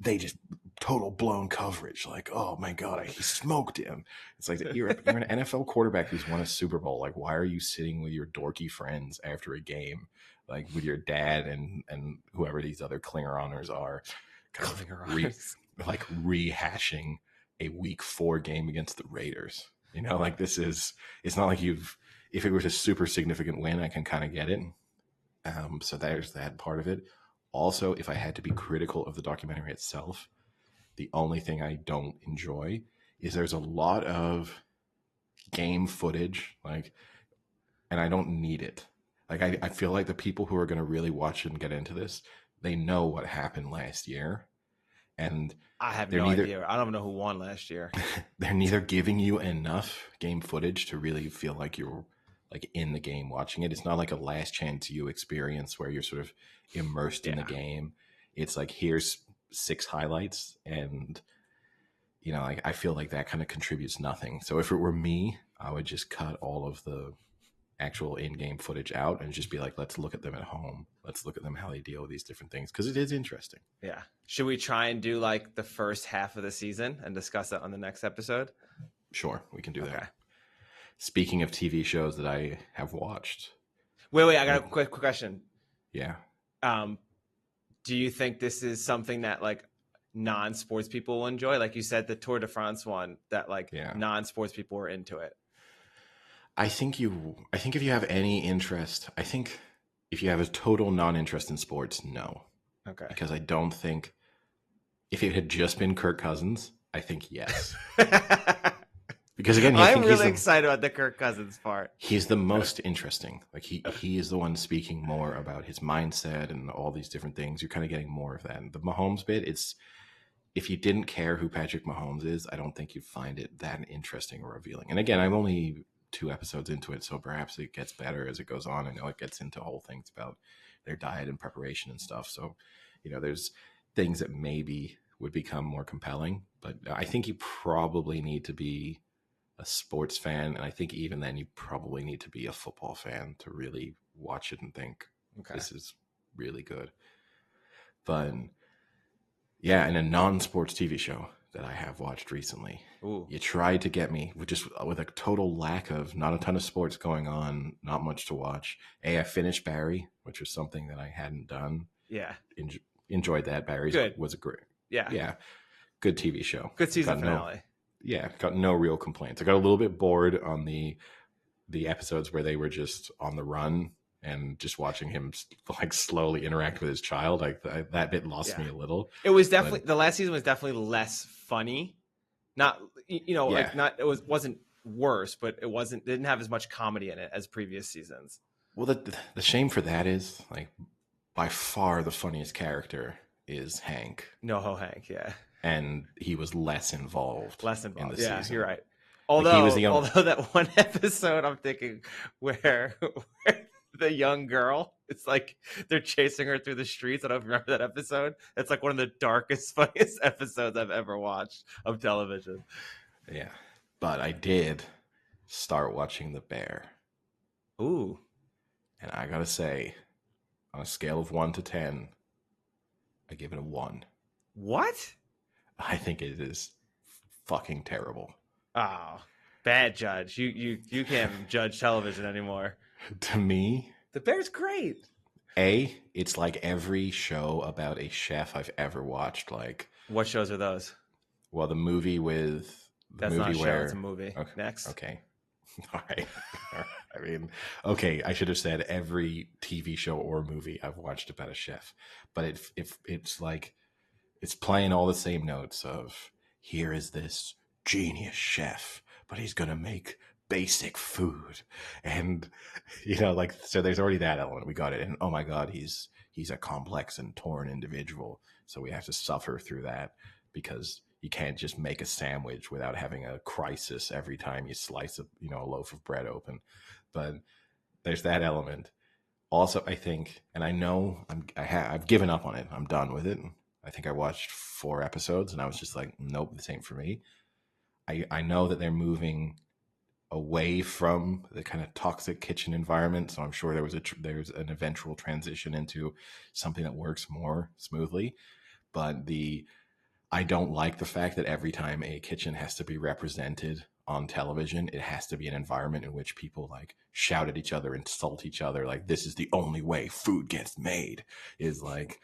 [SPEAKER 2] they just total blown coverage. Like, oh my god, he smoked him. It's like, you're an NFL quarterback who's won a Super Bowl. Like, why are you sitting with your dorky friends after a game, like with your dad and whoever these other clinger-honors are, kind of rehashing a week 4 game against the Raiders? You know, like, it's not like if it was a super significant win, I can kind of get it. So there's that part of it. Also, if I had to be critical of the documentary itself, the only thing I don't enjoy is there's a lot of game footage, like, and I don't need it. Like, I feel like the people who are going to really watch and get into this, they know what happened last year. And
[SPEAKER 1] I have no idea. I don't know who won last year.
[SPEAKER 2] They're neither giving you enough game footage to really feel like you're like in the game watching it. It's not like a Last Chance U experience where you're sort of immersed in the game. It's like, here's 6 highlights, and you know, I feel like that kind of contributes nothing. So if it were me, I would just cut all of the actual in-game footage out and just be like, let's look at them at home. Let's look at them, how they deal with these different things, because it is interesting.
[SPEAKER 1] Yeah. Should we try and do like the first half of the season and discuss that on the next episode?
[SPEAKER 2] Sure, we can do that. Speaking of TV shows that I have watched.
[SPEAKER 1] Wait, I got a quick question.
[SPEAKER 2] Yeah.
[SPEAKER 1] Do you think this is something that like non-sports people will enjoy? Like you said, the Tour de France one, that like non-sports people are into it.
[SPEAKER 2] I think if you have any interest, I think if you have a total non-interest in sports, no.
[SPEAKER 1] Okay.
[SPEAKER 2] Because I don't think, if it had just been Kirk Cousins, I think yes. Because again,
[SPEAKER 1] I'm really excited about the Kirk Cousins part.
[SPEAKER 2] He's the most interesting. Like, he is the one speaking more about his mindset and all these different things. You're kind of getting more of that. And the Mahomes bit, if you didn't care who Patrick Mahomes is, I don't think you'd find it that interesting or revealing. And again, I'm only 2 episodes into it, so perhaps it gets better as it goes on. I know it gets into whole things about their diet and preparation and stuff. So, you know, there's things that maybe would become more compelling. But I think you probably need to be a sports fan, and I think even then you probably need to be a football fan to really watch it and think, this is really good. But yeah, and a non-sports TV show that I have watched recently.
[SPEAKER 1] Ooh.
[SPEAKER 2] You tried to get me with a total lack of, not a ton of sports going on, not much to watch. I finished Barry, which was something that I hadn't done.
[SPEAKER 1] Yeah.
[SPEAKER 2] Enjoyed that. Barry was a great, good TV show.
[SPEAKER 1] Good season finale.
[SPEAKER 2] Got no real complaints. I got a little bit bored on the episodes where they were just on the run and just watching him like slowly interact with his child. Like that bit lost me a little.
[SPEAKER 1] It was definitely, the last season was definitely less funny. Not, like it wasn't worse, but it didn't have as much comedy in it as previous seasons.
[SPEAKER 2] Well, the shame for that is, like, by far the funniest character is Hank.
[SPEAKER 1] NoHo Hank, yeah.
[SPEAKER 2] And he was less involved. In the season.
[SPEAKER 1] You're right. Although, although that one episode, I'm thinking where the young girl, it's like they're chasing her through the streets. I don't know if you remember that episode. It's like one of the darkest, funniest episodes I've ever watched of television.
[SPEAKER 2] Yeah. But I did start watching The Bear.
[SPEAKER 1] Ooh.
[SPEAKER 2] And I gotta say, on a scale of 1 to 10, I give it a 1.
[SPEAKER 1] What?
[SPEAKER 2] I think it is fucking terrible.
[SPEAKER 1] Oh, bad judge. You can't judge television anymore.
[SPEAKER 2] To me,
[SPEAKER 1] The Bear's great.
[SPEAKER 2] it's like every show about a chef I've ever watched. Like,
[SPEAKER 1] What shows are those?
[SPEAKER 2] well, the
[SPEAKER 1] That's not a
[SPEAKER 2] movie
[SPEAKER 1] show. It's a
[SPEAKER 2] where,
[SPEAKER 1] movie.
[SPEAKER 2] okay,
[SPEAKER 1] Next.
[SPEAKER 2] okay. All right. I mean, okay, I should have said every TV show or movie I've watched about a chef, but it's like it's playing all the same notes of here is this genius chef, but he's gonna make basic food, and like so. There's already that element. We got it, and oh my god, he's a complex and torn individual, so we have to suffer through that because you can't just make a sandwich without having a crisis every time you slice a loaf of bread open. But there's that element. Also, I think, and I know I've given up on it. I'm done with it. I think I watched 4 episodes and I was just like, nope, this ain't for me. I know that they're moving away from the kind of toxic kitchen environment, so I'm sure there's an eventual transition into something that works more smoothly. But I don't like the fact that every time a kitchen has to be represented on television, it has to be an environment in which people like shout at each other, insult each other, like this is the only way food gets made. Is like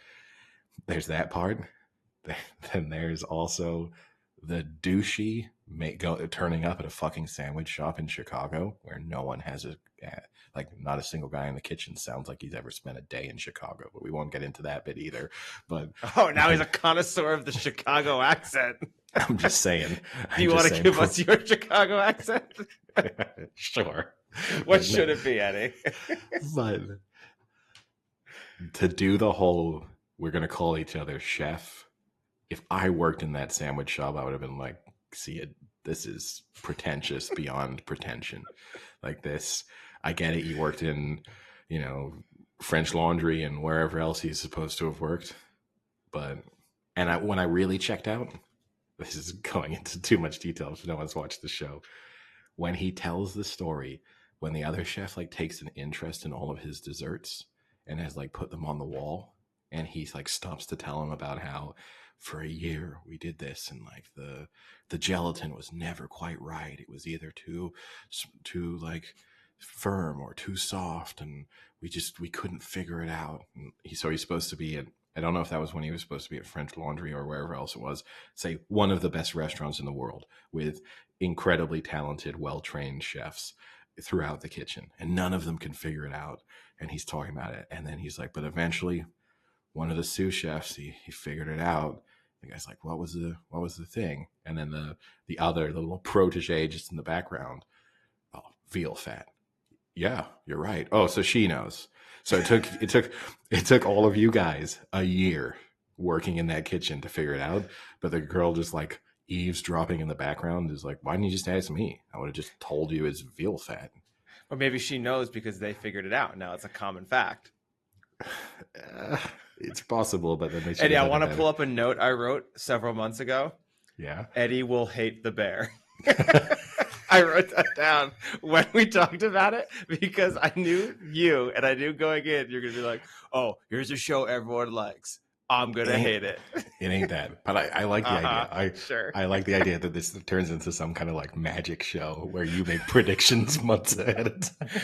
[SPEAKER 2] there's that part. Then there's also the douchey turning up at a fucking sandwich shop in Chicago where no one has like not a single guy in the kitchen sounds like he's ever spent a day in Chicago, but we won't get into that bit either. But
[SPEAKER 1] Oh, now he's a connoisseur of the Chicago accent.
[SPEAKER 2] I'm just saying.
[SPEAKER 1] Do you want to give us your Chicago accent?
[SPEAKER 2] Sure.
[SPEAKER 1] What should it be, Eddie?
[SPEAKER 2] But to do the whole, we're going to call each other chef. If I worked in that sandwich shop, I would have been like, this is pretentious beyond pretension. Like this, I get it. You worked in, French Laundry and wherever else he's supposed to have worked. But, when I really checked out, this is going into too much detail if no one's watched the show. When he tells the story, when the other chef like takes an interest in all of his desserts and has like put them on the wall, and he like stops to tell him about how for a year we did this, and like the gelatin was never quite right. It was either too like firm or too soft, and we couldn't figure it out. And so he's supposed to be at, I don't know if that was when he was supposed to be at French Laundry or wherever else it was, say one of the best restaurants in the world with incredibly talented, well-trained chefs throughout the kitchen, and none of them can figure it out. And he's talking about it, and then he's like, but eventually one of the sous chefs, he figured it out. The guy's like, what was the thing? And then the little protege just in the background, oh, veal fat. Yeah, you're right. Oh, so she knows. So it took all of you guys a year working in that kitchen to figure it out. But the girl just like eavesdropping in the background is like, why didn't you just ask me? I would have just told you it's veal fat.
[SPEAKER 1] Or maybe she knows because they figured it out. Now it's a common fact.
[SPEAKER 2] It's possible, but then they should.
[SPEAKER 1] Eddie, I want to pull up a note I wrote several months ago.
[SPEAKER 2] Yeah.
[SPEAKER 1] Eddie will hate the Bear. I wrote that down when we talked about it because I knew you, and I knew going in you're going to be like, oh, here's a show everyone likes. I'm going to hate it.
[SPEAKER 2] It ain't that. But I like the idea.
[SPEAKER 1] Sure.
[SPEAKER 2] I like the idea that this turns into some kind of like magic show where you make predictions months ahead of time.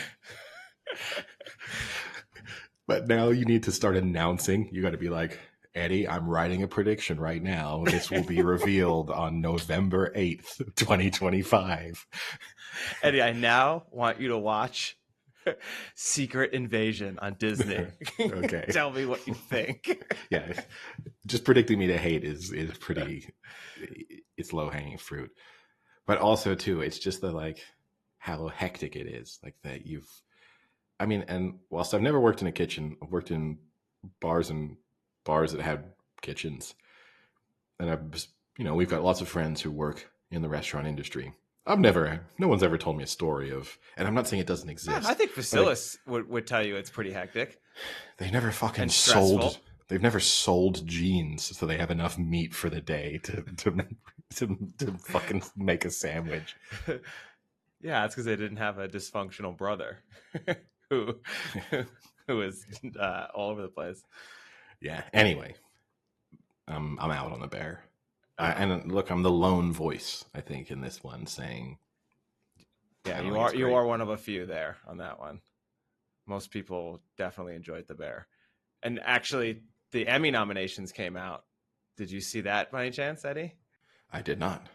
[SPEAKER 2] But now you need to start announcing. You got to be like, Eddie, I'm writing a prediction right now. This will be revealed on November 8th, 2025.
[SPEAKER 1] Eddie, I now want you to watch Secret Invasion on Disney.
[SPEAKER 2] Okay.
[SPEAKER 1] Tell me what you think.
[SPEAKER 2] Yeah. Just predicting me to hate is pretty, it's low hanging fruit. But too, it's just like how hectic it is. Like that and whilst I've never worked in a kitchen, I've worked in bars that had kitchens. And we've got lots of friends who work in the restaurant industry. No one's ever told me a story of, and I'm not saying it doesn't exist.
[SPEAKER 1] I think Facilis would tell you it's pretty hectic.
[SPEAKER 2] They never fucking sold. They've never sold jeans, so they have enough meat for the day to fucking make a sandwich.
[SPEAKER 1] Yeah, it's because they didn't have a dysfunctional brother who was all over the place.
[SPEAKER 2] Yeah. Anyway, I'm out on the Bear.
[SPEAKER 1] Uh,
[SPEAKER 2] And look, I'm the lone voice, I think, in this one saying
[SPEAKER 1] yeah,
[SPEAKER 2] I don't
[SPEAKER 1] you
[SPEAKER 2] think
[SPEAKER 1] are
[SPEAKER 2] it's great.
[SPEAKER 1] one of a few there on that one. Most people definitely enjoyed the Bear. And actually, the Emmy nominations came out. Did you see that by any chance, Eddie?
[SPEAKER 2] I did not.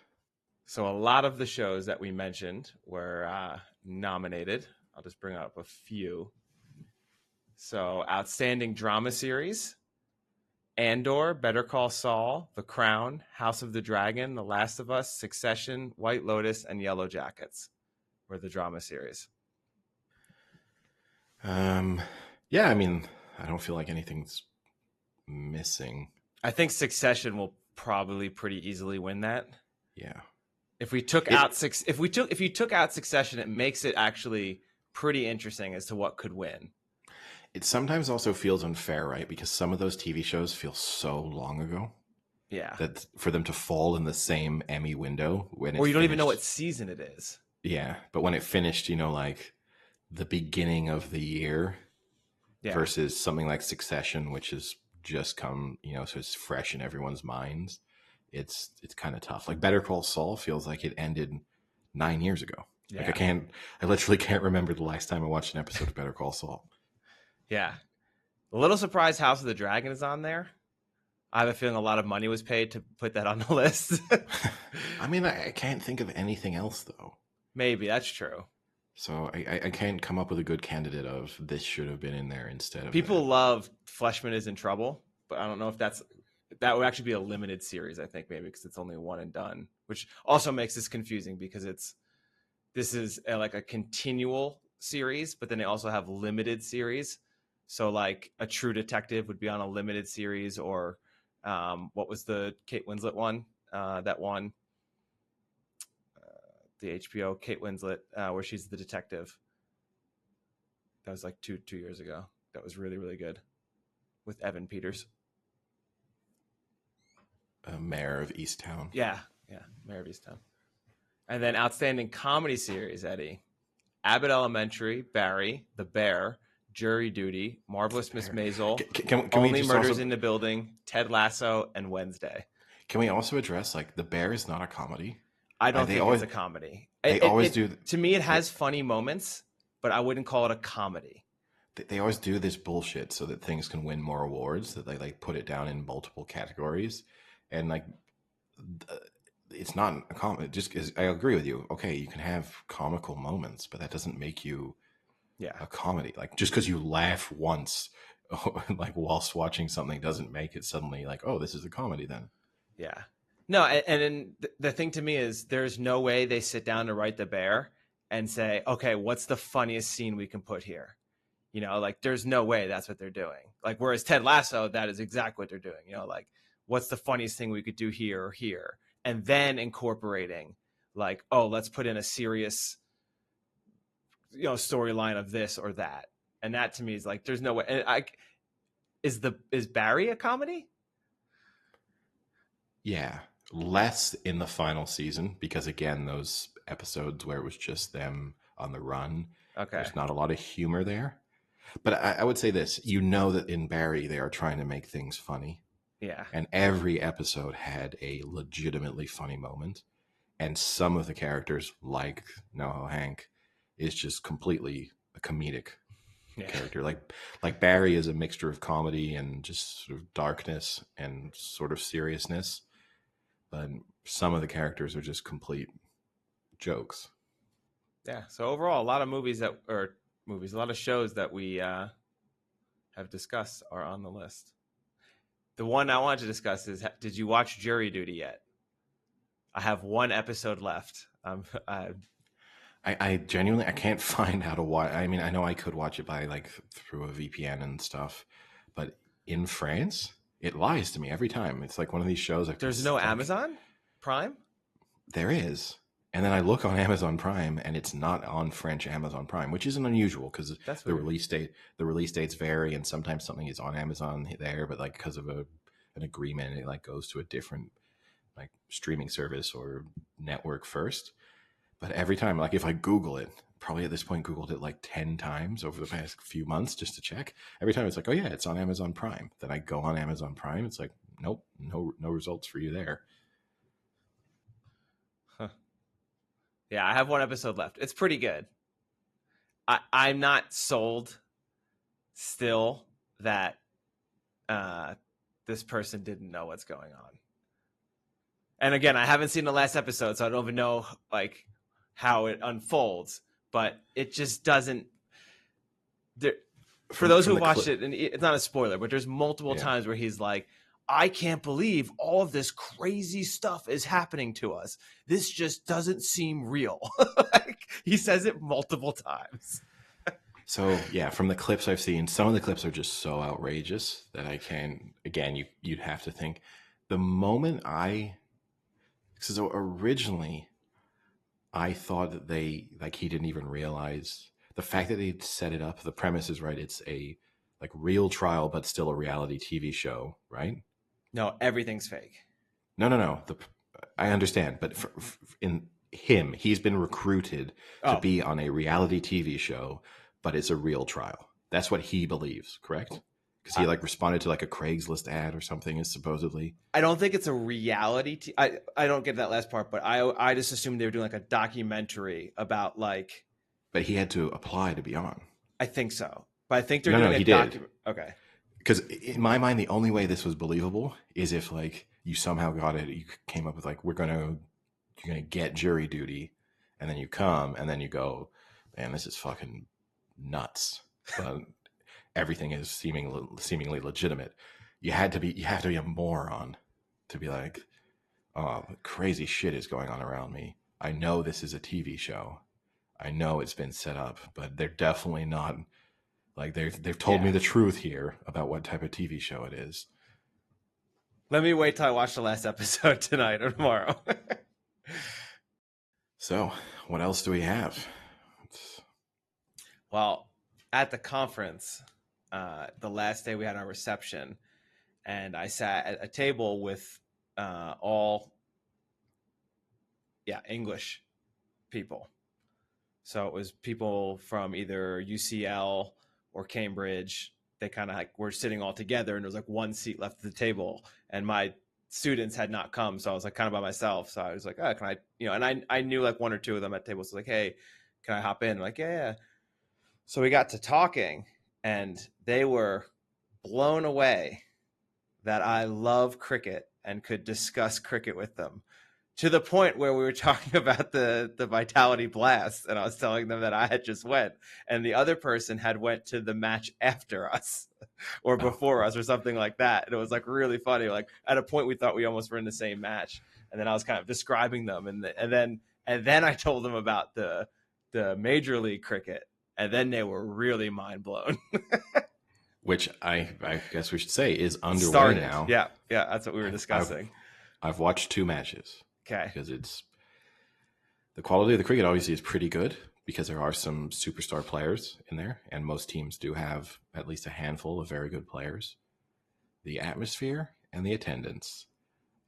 [SPEAKER 1] So a lot of the shows that we mentioned were nominated. I'll just bring up a few. So, Outstanding Drama Series, Andor, Better Call Saul, The Crown, House of the Dragon, The Last of Us, Succession, White Lotus, and Yellow Jackets were the drama series.
[SPEAKER 2] Yeah, I mean, I don't feel like anything's missing.
[SPEAKER 1] I think Succession will probably pretty easily win that.
[SPEAKER 2] Yeah.
[SPEAKER 1] If we took
[SPEAKER 2] It
[SPEAKER 1] out if you took out Succession, it makes it actually pretty interesting as to what could win.
[SPEAKER 2] it sometimes also feels unfair, right? Because some of those TV shows feel so long ago
[SPEAKER 1] Yeah.
[SPEAKER 2] that for them to fall in the same Emmy window when it
[SPEAKER 1] Or you don't even know
[SPEAKER 2] finished.
[SPEAKER 1] what season it is.
[SPEAKER 2] Yeah, but when it finished, like the beginning of the year
[SPEAKER 1] Yeah.
[SPEAKER 2] versus something like Succession, which has just come, so it's fresh in everyone's minds. It's kind of tough. Like Better Call Saul feels like it ended 9 years ago.
[SPEAKER 1] Yeah.
[SPEAKER 2] Like I literally can't remember the last time I watched an episode of Better Call Saul.
[SPEAKER 1] Yeah. A little surprised House of the Dragon is on there. I have a feeling a lot of money was paid to put that on the list.
[SPEAKER 2] I mean, I can't think of anything else though.
[SPEAKER 1] Maybe that's true.
[SPEAKER 2] So I can't come up with a good candidate of this should have been in there instead of
[SPEAKER 1] People
[SPEAKER 2] that.
[SPEAKER 1] love Fleshman is in Trouble, but I don't know if that would actually be a limited series. I think maybe because it's only one and done, which also makes this confusing because this is like a continual series, but then they also have limited series. So like a True Detective would be on a limited series, or what was the Kate Winslet one that won the HBO Kate Winslet where she's the detective. That was like two years ago. That was really, really good with Evan Peters.
[SPEAKER 2] Mayor of Easttown.
[SPEAKER 1] Yeah, Mayor of Easttown. And then Outstanding Comedy Series, Eddie. Abbott Elementary, Barry, The Bear, Jury Duty, Marvelous Miss Maisel,
[SPEAKER 2] Can
[SPEAKER 1] Only
[SPEAKER 2] we just
[SPEAKER 1] Murders
[SPEAKER 2] also,
[SPEAKER 1] in the Building, Ted Lasso, and Wednesday.
[SPEAKER 2] can we also address like The Bear is not a comedy?
[SPEAKER 1] I don't
[SPEAKER 2] They
[SPEAKER 1] think
[SPEAKER 2] always
[SPEAKER 1] it's a comedy.
[SPEAKER 2] they always do.
[SPEAKER 1] To me, it has funny moments, but I wouldn't call it a comedy.
[SPEAKER 2] They always do this bullshit so that things can win more awards. That they like put it down in multiple categories, and like it's not a comedy. Just because I agree with you. Okay, you can have comical moments, but that doesn't make you a comedy. Like just because you laugh once, like whilst watching something, doesn't make it suddenly like, oh, this is a comedy then.
[SPEAKER 1] Yeah. No, and then the thing to me is there's no way they sit down to write The Bear and say, okay, what's the funniest scene we can put here? Like there's no way that's what they're doing. Like whereas Ted Lasso, that is exactly what they're doing. Like what's the funniest thing we could do here or here? And then incorporating like, oh, let's put in a serious, storyline of this or that. And that to me is like, there's no way. And is Barry a comedy?
[SPEAKER 2] Yeah, less in the final season because again, those episodes where it was just them on the run,
[SPEAKER 1] Okay.
[SPEAKER 2] there's not a lot of humor there. But I would say this: that in Barry they are trying to make things funny.
[SPEAKER 1] Yeah.
[SPEAKER 2] And every episode had a legitimately funny moment, and some of the characters, like NoHo Hank, is just completely a comedic character. Like Barry is a mixture of comedy and just sort of darkness and sort of seriousness. But some of the characters are just complete jokes.
[SPEAKER 1] Yeah. So overall, a lot of a lot of shows that we have discussed are on the list. The one I wanted to discuss is: did you watch Jury Duty yet? I have one episode left.
[SPEAKER 2] I genuinely I can't find how to watch. I mean, I know I could watch it by like through a VPN and stuff, but in France, it lies to me every time. It's like one of these shows.
[SPEAKER 1] There's no Amazon Prime?
[SPEAKER 2] There is. And then I look on Amazon Prime and it's not on French Amazon Prime, which isn't unusual because the release dates vary and sometimes something is on Amazon there, but like because of an agreement, it like goes to a different like streaming service or network first. But every time, like if I Google it, probably at this point Googled it like 10 times over the past few months just to check. Every time it's like, oh yeah, it's on Amazon Prime. Then I go on Amazon Prime. It's like, nope, no results for you there.
[SPEAKER 1] Huh. Yeah, I have one episode left. It's pretty good. I'm not sold still that this person didn't know what's going on. And again, I haven't seen the last episode, so I don't even know like how it unfolds. But it just doesn't. For those who watched it, and it's not a spoiler, but there's multiple times where he's like, I can't believe all of this crazy stuff is happening to us. This just doesn't seem real. Like, he says it multiple times.
[SPEAKER 2] So yeah, from the clips I've seen, some of the clips are just so outrageous that I can, again, you'd have to think. The moment so originally I thought that he didn't even realize the fact that they'd set it up. The premise is right. It's a like real trial, but still a reality TV show, right?
[SPEAKER 1] No, everything's fake.
[SPEAKER 2] No. I understand, but he's been recruited to be on a reality TV show, but it's a real trial. That's what he believes, correct? Because he responded to like a Craigslist ad or something, is supposedly.
[SPEAKER 1] I don't think it's a reality. I don't get that last part, but I just assumed they were doing like a documentary about like.
[SPEAKER 2] But he had to apply to be on.
[SPEAKER 1] I think so, but I think they're doing a documentary. Okay.
[SPEAKER 2] Because in my mind, the only way this was believable is if like you somehow got it, you came up with like you're gonna get jury duty, and then you come, and then you go, man, this is fucking nuts. But everything is seemingly legitimate. You have to be a moron to be like, oh, crazy shit is going on around me. I know this is a TV show. I know it's been set up, but they're definitely not. Like they've told me the truth here about what type of TV show it is.
[SPEAKER 1] Let me wait till I watch the last episode tonight or tomorrow.
[SPEAKER 2] So, what else do we have?
[SPEAKER 1] Well, at the conference, the last day we had our reception, and I sat at a table with all English people. So it was people from either UCL or Cambridge. They kind of like were sitting all together, and there was like one seat left at the table, and my students had not come, so I was like kind of by myself. So I was like, oh, can I, and I knew like one or two of them at tables. So like, hey, can I hop in? I'm like, yeah. So we got to talking, and they were blown away that I love cricket and could discuss cricket with them, to the point where we were talking about the Vitality Blast, and I was telling them that I had just went, and the other person had went to the match after us or before us or something like that. And it was like really funny. Like at a point we thought we almost were in the same match, and then I was kind of describing them, and then I told them about the Major League cricket, and then they were really mind blown.
[SPEAKER 2] Which I guess we should say is underway now.
[SPEAKER 1] Yeah, that's what we were discussing.
[SPEAKER 2] I've watched 2 matches.
[SPEAKER 1] Okay.
[SPEAKER 2] Because the quality of the cricket obviously is pretty good, because there are some superstar players in there, and most teams do have at least a handful of very good players. The atmosphere and the attendance,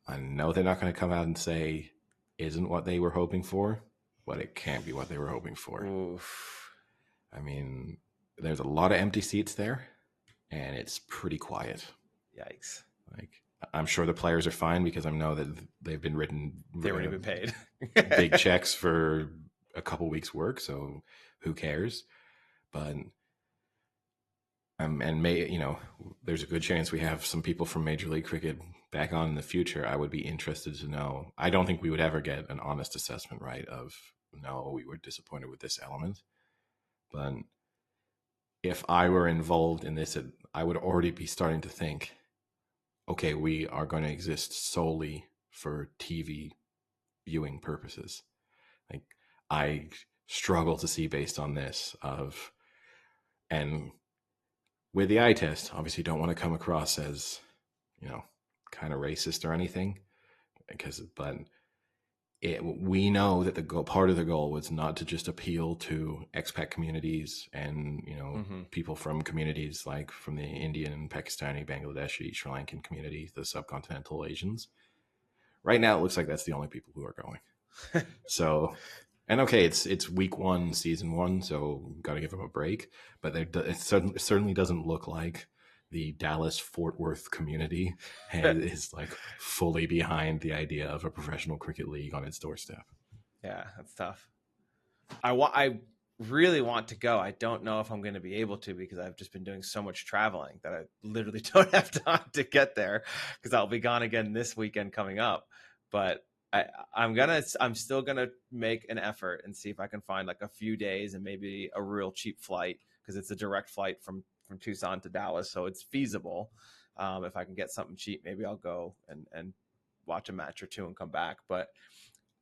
[SPEAKER 2] I know they're not going to come out and say isn't what they were hoping for, but it can't be what they were hoping for.
[SPEAKER 1] Oof.
[SPEAKER 2] I mean, there's a lot of empty seats there, and it's pretty quiet.
[SPEAKER 1] Yikes.
[SPEAKER 2] Like, I'm sure the players are fine, because I know that they've been written.
[SPEAKER 1] They weren't even paid
[SPEAKER 2] big checks for a couple weeks' work, so who cares? But there's a good chance we have some people from Major League Cricket back on in the future. I would be interested to know. I don't think we would ever get an honest assessment, right? Of no, we were disappointed with this element. But if I were involved in this, I would already be starting to think, okay, we are going to exist solely for TV viewing purposes. Like, I struggle to see based on this and with the eye test, obviously don't want to come across as, kind of racist or anything, but we know that part of the goal was not to just appeal to expat communities and people from communities like from the Indian, Pakistani, Bangladeshi, Sri Lankan community, the subcontinental Asians. Right now, it looks like that's the only people who are going. So, and okay, it's week 1, season 1, so got to give them a break. But it certainly doesn't look like the Dallas Fort Worth community is like fully behind the idea of a professional cricket league on its doorstep.
[SPEAKER 1] Yeah, that's tough. I really want to go. I don't know if I'm going to be able to because I've just been doing so much traveling that I literally don't have time to get there because I'll be gone again this weekend coming up. But I'm still gonna make an effort and see if I can find like a few days and maybe a real cheap flight because it's a direct flight from Tucson to Dallas, so it's feasible. If I can get something cheap, maybe I'll go and watch a match or two and come back. But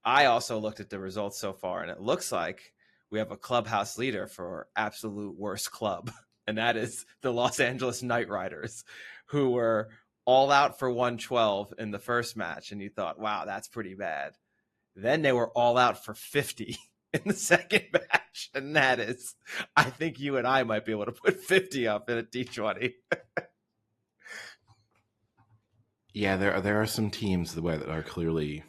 [SPEAKER 1] I also looked at the results so far, and it looks like we have a clubhouse leader for absolute worst club, and that is the Los Angeles Knight Riders, who were all out for 112 in the first match, and you thought, wow, that's pretty bad. Then they were all out for 50 in the second match, and that is, I think you and I might be able to put 50 up in a T20.
[SPEAKER 2] Yeah, there are some teams that are clearly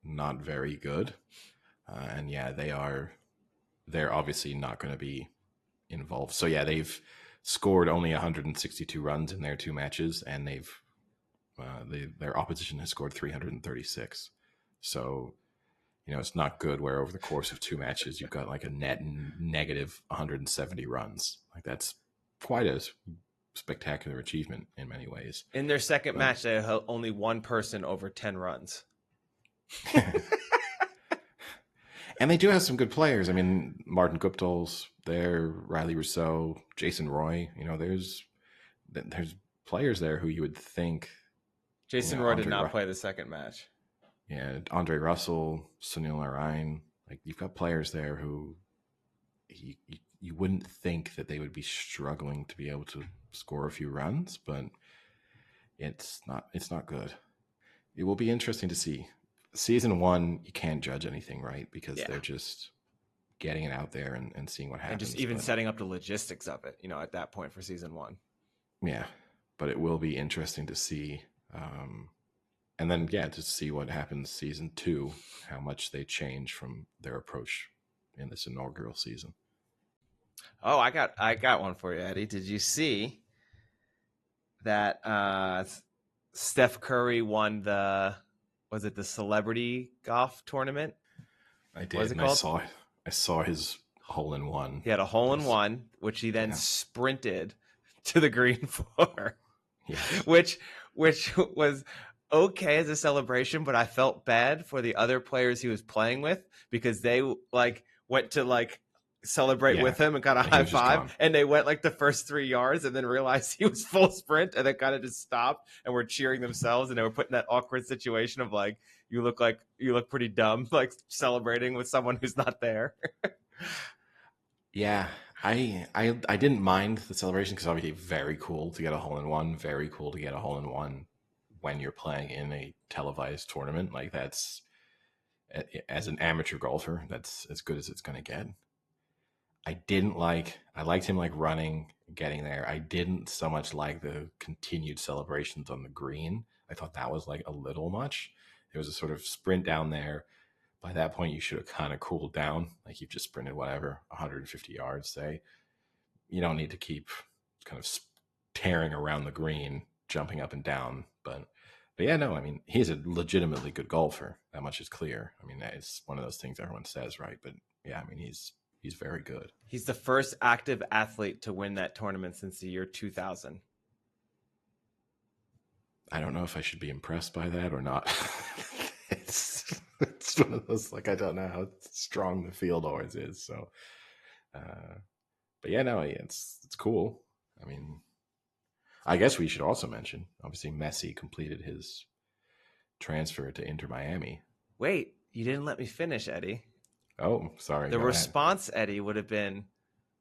[SPEAKER 2] not very good, and yeah, they're obviously not going to be involved. So yeah, they've scored only 162 runs in their two matches, and their opposition has scored 336. So it's not good where over the course of two matches you've got like a net negative 170 runs. Like that's quite a spectacular achievement in many ways.
[SPEAKER 1] In their second match, they had only one person over 10 runs.
[SPEAKER 2] And they do have some good players. I mean, Martin Guptill's there, Riley Rousseau, Jason Roy. There's players there who you would think.
[SPEAKER 1] Jason Roy did not play the second match.
[SPEAKER 2] Yeah, Andre Russell, Sunil Narayan. Like you've got players there who you wouldn't think that they would be struggling to be able to score a few runs, but it's not good. It will be interesting to see. Season 1, you can't judge anything, right? Because they're just getting it out there and seeing what happens.
[SPEAKER 1] And just even setting up the logistics of it, at that point for season 1.
[SPEAKER 2] Yeah, but it will be interesting to see. And then, to see what happens season 2, how much they change from their approach in this inaugural season.
[SPEAKER 1] Oh, I got one for you, Eddie. Did you see that Steph Curry won the celebrity golf tournament?
[SPEAKER 2] I did. What is it called? I saw his hole-in-one.
[SPEAKER 1] He had a hole-in-one, which he then sprinted to the green for. Yeah. Which was okay as a celebration, but I felt bad for the other players he was playing with because they went to celebrate with him and got a high five, and they went the first 3 yards and then realized he was full sprint and then kind of just stopped and were cheering themselves, and they were put in that awkward situation of you look pretty dumb celebrating with someone who's not there.
[SPEAKER 2] Yeah, I didn't mind the celebration because obviously very cool to get a hole-in-one, very cool to get a hole-in-one when you're playing in a televised tournament. That's, as an amateur golfer, that's as good as it's going to get. I liked him running, getting there. I didn't so much like the continued celebrations on the green. I thought that was a little much. There was a sort of sprint down there. By that point, you should have kind of cooled down. You've just sprinted 150 yards, say. You don't need to keep kind of tearing around the green, jumping up and down. But yeah, no, I mean, he's a legitimately good golfer. That much is clear. I mean, it's one of those things everyone says, right? But yeah, I mean, he's very good.
[SPEAKER 1] He's the first active athlete to win that tournament since the year 2000.
[SPEAKER 2] I don't know if I should be impressed by that or not. It's one of those, I don't know how strong the field always is. So, but yeah, no, it's cool. I mean, I guess we should also mention, obviously, Messi completed his transfer to Inter Miami.
[SPEAKER 1] Wait, you didn't let me finish, Eddie.
[SPEAKER 2] Oh, sorry.
[SPEAKER 1] The response, Eddie, would have been,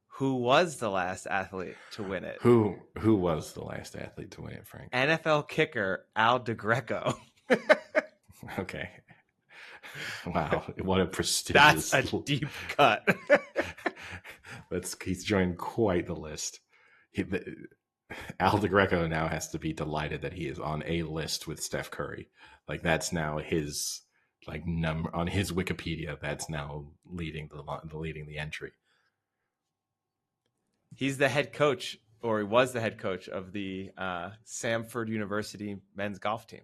[SPEAKER 1] who was the last athlete to win it?
[SPEAKER 2] Who was the last athlete to win it, Frank?
[SPEAKER 1] NFL kicker Al DeGreco.
[SPEAKER 2] Okay. Wow, what a prestigious...
[SPEAKER 1] That's a deep cut.
[SPEAKER 2] He's joined quite the list. Al DeGreco now has to be delighted that he is on a list with Steph Curry. That's now his... number on his Wikipedia, that's now leading the entry.
[SPEAKER 1] He's the head coach or he was the head coach of the Samford University men's golf team.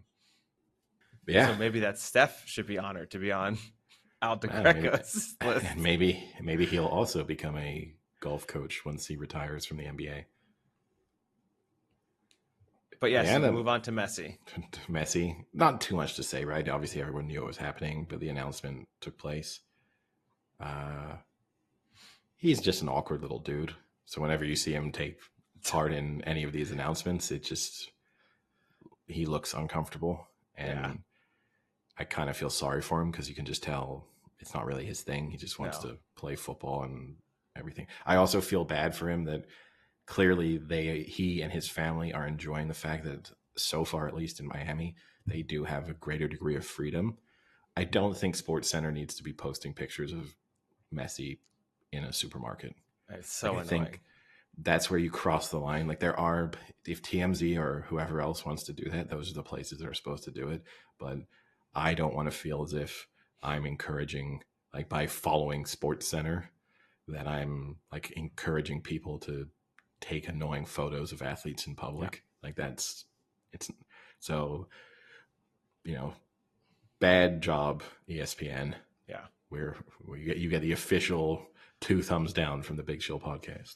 [SPEAKER 2] Yeah.
[SPEAKER 1] So maybe that Steph should be honored to be on Al
[SPEAKER 2] Maybe,
[SPEAKER 1] DeGreco's list.
[SPEAKER 2] and maybe he'll also become a golf coach once he retires from the NBA.
[SPEAKER 1] But yes,
[SPEAKER 2] Yeah,
[SPEAKER 1] you can move on to Messi.
[SPEAKER 2] Messi, not too much to say, right? Obviously, everyone knew it was happening, but the announcement took place. He's just an awkward little dude. So whenever you see him take part in any of these announcements, he looks uncomfortable, and
[SPEAKER 1] Yeah.
[SPEAKER 2] I kind of feel sorry for him because you can just tell it's not really his thing. He just wants to play football and everything. I also feel bad for him that clearly he and his family are enjoying the fact that so far, at least in Miami, they do have a greater degree of freedom. I don't think Sports Center needs to be posting pictures of Messi in a supermarket.
[SPEAKER 1] It's so annoying.
[SPEAKER 2] I think that's where you cross the line. Like if TMZ or whoever else wants to do that, those are the places that are supposed to do it. But I don't want to feel as if I'm encouraging, like by following Sports Center, that I'm like encouraging people to take annoying photos of athletes in public. Yeah. Like it's so, bad job, ESPN.
[SPEAKER 1] Yeah.
[SPEAKER 2] Where you get the official 2 thumbs down from the Big Chill podcast.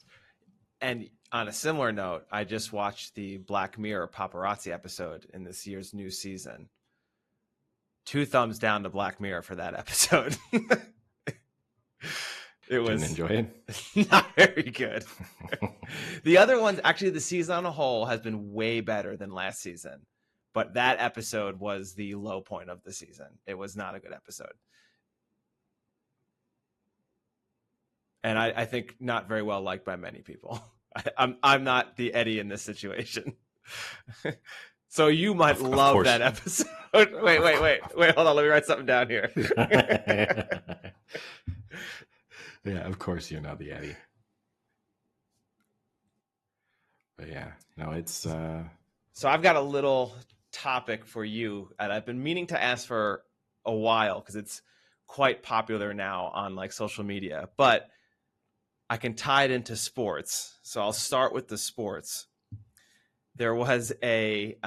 [SPEAKER 1] And on a similar note, I just watched the Black Mirror paparazzi episode in this year's new season. 2 thumbs down to Black Mirror for that episode.
[SPEAKER 2] Didn't enjoy
[SPEAKER 1] it? Not very good. The other ones, actually, the season on a whole has been way better than last season. But that episode was the low point of the season. It was not a good episode. And I think not very well liked by many people. I'm not the Eddie in this situation. So you might love that episode. Wait. Hold on. Let me write something down here.
[SPEAKER 2] Yeah, of course you're not the Eddie. But yeah, no, it's...
[SPEAKER 1] So I've got a little topic for you, and I've been meaning to ask for a while because it's quite popular now on like social media, but I can tie it into sports. So I'll start with the sports. There was a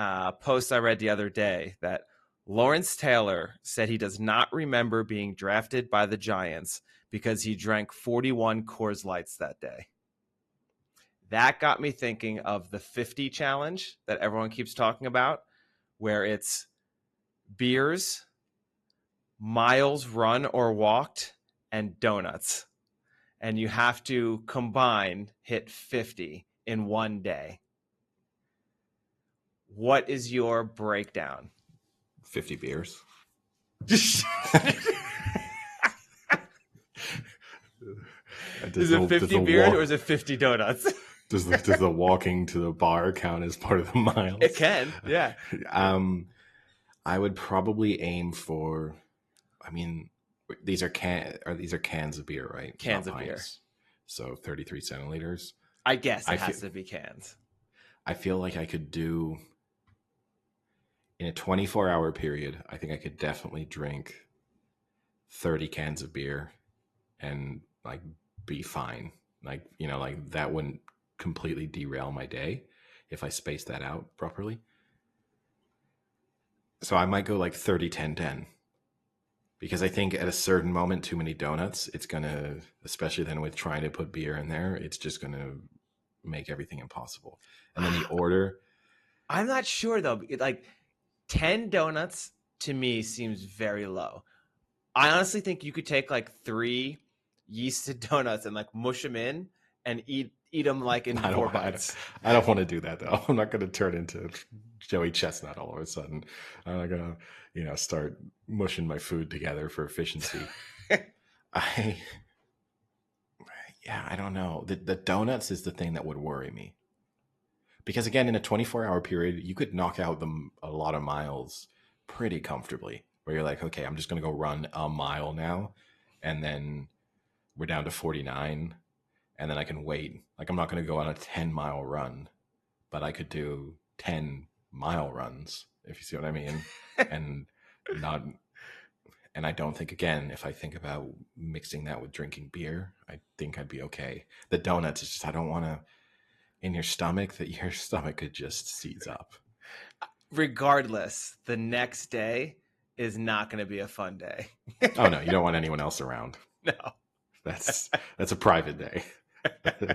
[SPEAKER 1] post I read the other day that Lawrence Taylor said he does not remember being drafted by the Giants because he drank 41 Coors Lights that day. That got me thinking of the 50 challenge that everyone keeps talking about, where it's beers, miles run or walked, and donuts. And you have to combine hit 50 in one day. What is your breakdown?
[SPEAKER 2] 50 beers.
[SPEAKER 1] Is it 50 beers or is it 50 donuts?
[SPEAKER 2] Does the walking to the bar count as part of the miles?
[SPEAKER 1] It can, yeah.
[SPEAKER 2] I would probably aim for, these are cans of beer, right?
[SPEAKER 1] Cans of beer.
[SPEAKER 2] So 33 centiliters.
[SPEAKER 1] I guess it has to be cans.
[SPEAKER 2] I feel like I could do, in a 24-hour period, I think I could definitely drink 30 cans of beer and like be fine. Like, like that wouldn't completely derail my day if I spaced that out properly. So I might go like 30, 10, 10. Because I think at a certain moment, too many donuts, it's going to, especially then with trying to put beer in there, it's just going to make everything impossible. And then the order.
[SPEAKER 1] I'm not sure, though. Like 10 donuts to me seems very low. I honestly think you could take like 3 yeasted donuts and like mush them in and eat them like in 4 bites.
[SPEAKER 2] I don't want to do that, though. I'm not going to turn into Joey Chestnut all of a sudden. I'm not going to, start mushing my food together for efficiency. I don't know. The donuts is the thing that would worry me. Because again, in a 24-hour period, you could knock out a lot of miles pretty comfortably. Where you're like, okay, I'm just going to go run a mile now. And then we're down to 49. And then I can wait. Like, I'm not going to go on a 10-mile run. But I could do 10-mile runs, if you see what I mean. And I don't think, again, if I think about mixing that with drinking beer, I think I'd be okay. The donuts is just, I don't want to, in your stomach that your stomach could just seize up.
[SPEAKER 1] Regardless, the next day is not going to be a fun day.
[SPEAKER 2] Oh no, you don't want anyone else around.
[SPEAKER 1] No.
[SPEAKER 2] That's a private day. That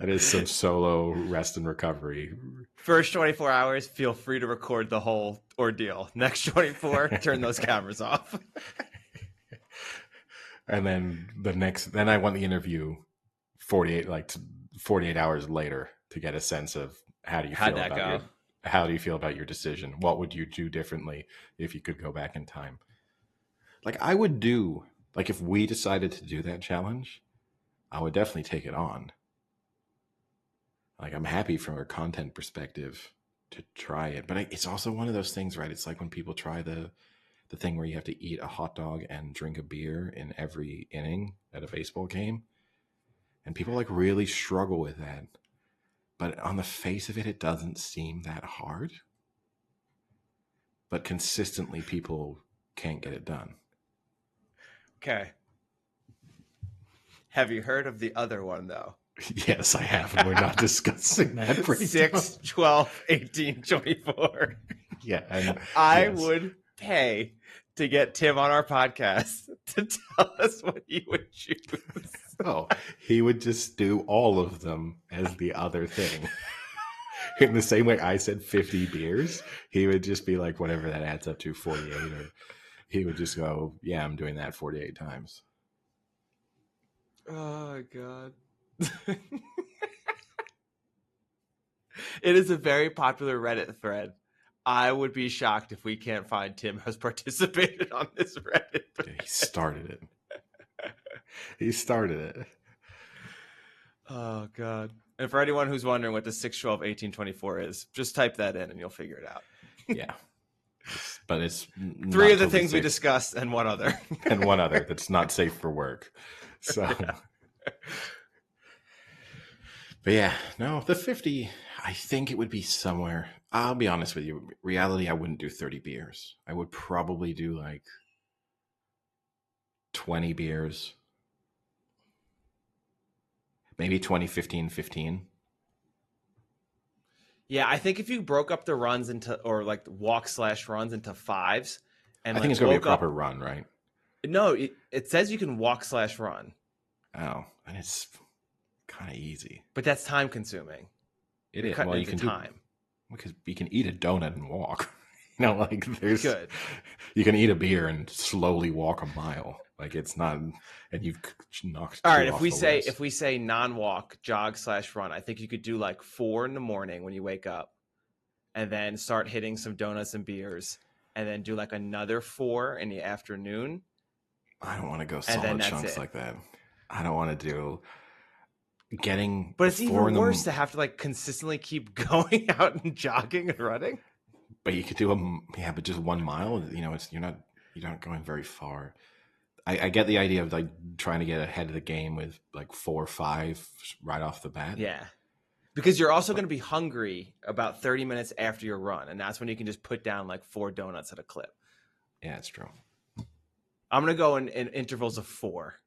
[SPEAKER 2] is some solo rest and recovery.
[SPEAKER 1] First 24 hours, feel free to record the whole ordeal. Next 24, turn those cameras off.
[SPEAKER 2] And then then I want the interview 48 hours later to get a sense of how do you feel about your decision? What would you do differently if you could go back in time? Like I would do, like if we decided to do that challenge, I would definitely take it on. Like I'm happy from a content perspective to try it, but it's also one of those things, right? It's like when people try the thing where you have to eat a hot dog and drink a beer in every inning at a baseball game. And people like really struggle with that. But on the face of it, it doesn't seem that hard. But consistently, people can't get it done.
[SPEAKER 1] Okay. Have you heard of the other one, though?
[SPEAKER 2] Yes, I have. And we're not discussing that.
[SPEAKER 1] 6, 12, 18, 24.
[SPEAKER 2] Yeah.
[SPEAKER 1] I would pay to get Tim on our podcast to tell us what he would choose.
[SPEAKER 2] Oh, he would just do all of them as the other thing. In the same way I said 50 beers, he would just be like, whatever that adds up to, 48. Or he would just go, yeah, I'm doing that 48 times.
[SPEAKER 1] Oh, God. It is a very popular Reddit thread. I would be shocked if we can't find Tim has participated on this Reddit thread.
[SPEAKER 2] He started it.
[SPEAKER 1] Oh, God. And for anyone who's wondering what the 6, 12, 18, 24 is, just type that in and you'll figure it out.
[SPEAKER 2] Yeah. But it's
[SPEAKER 1] 3 of the things we discussed and one other.
[SPEAKER 2] And one other that's not safe for work. So, yeah. But yeah, no, the 50, I think it would be somewhere. I'll be honest with you. Reality, I wouldn't do 30 beers. I would probably do like 20 beers. Maybe 20, 15, 15.
[SPEAKER 1] Yeah, I think if you broke up the runs into, or like walk/runs into 5s. And
[SPEAKER 2] I think it's going to be a proper run, right?
[SPEAKER 1] No, it says you can walk/run.
[SPEAKER 2] Oh, and it's kind of easy.
[SPEAKER 1] But that's time consuming.
[SPEAKER 2] It is. Well, you can time. Because you can eat a donut and walk. You know, like there's good. You can eat a beer and slowly walk a mile. Like it's not, and you've knocked.
[SPEAKER 1] All right, if we say non-walk, jog/run, I think you could do like 4 in the morning when you wake up, and then start hitting some donuts and beers, and then do like another 4 in the afternoon.
[SPEAKER 2] I don't want to go solid chunks like that. I don't want to do getting.
[SPEAKER 1] But it's even worse to have to like consistently keep going out and jogging and running.
[SPEAKER 2] But you could do but just 1 mile. You know, you're not going very far. I get the idea of like trying to get ahead of the game with like 4 or 5 right off the bat.
[SPEAKER 1] Yeah, because you're also going to be hungry about 30 minutes after your run, and that's when you can just put down like 4 donuts at a clip.
[SPEAKER 2] Yeah, it's true.
[SPEAKER 1] I'm going to go in intervals of 4.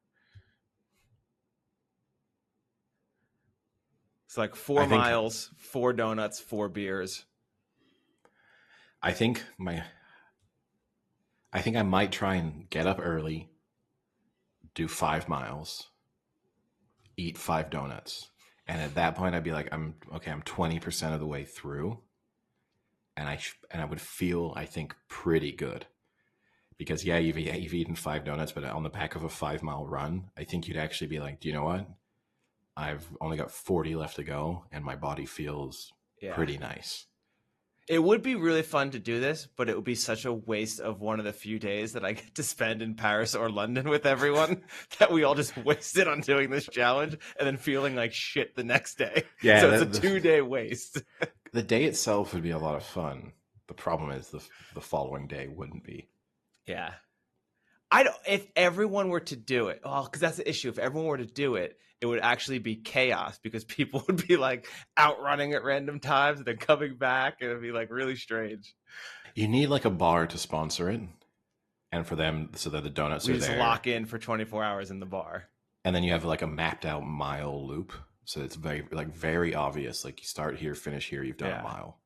[SPEAKER 1] It's like 4 miles, 4 donuts, 4 beers.
[SPEAKER 2] I think I might try and get up early, do 5 miles, eat 5 donuts. And at that point I'd be like, I'm 20% of the way through. And I would feel, I think, pretty good. Because yeah, you've eaten 5 donuts, but on the back of a 5-mile run, I think you'd actually be like, do you know what? I've only got 40 left to go, and my body feels pretty nice.
[SPEAKER 1] It would be really fun to do this, but it would be such a waste of one of the few days that I get to spend in Paris or London with everyone that we all just wasted on doing this challenge and then feeling like shit the next day. Yeah, so it's a 2-day waste.
[SPEAKER 2] The day itself would be a lot of fun. The problem is the following day wouldn't be.
[SPEAKER 1] Yeah. If everyone were to do it, because that's the issue. If everyone were to do it, it would actually be chaos because people would be like outrunning at random times and then coming back, and it'd be like really strange.
[SPEAKER 2] You need like a bar to sponsor it, and for them, so that the donuts are there.
[SPEAKER 1] Just lock in for 24 hours in the bar,
[SPEAKER 2] and then you have like a mapped out mile loop So it's very obvious. Like you start here, finish here, you've done a
[SPEAKER 1] Yeah.
[SPEAKER 2] mile.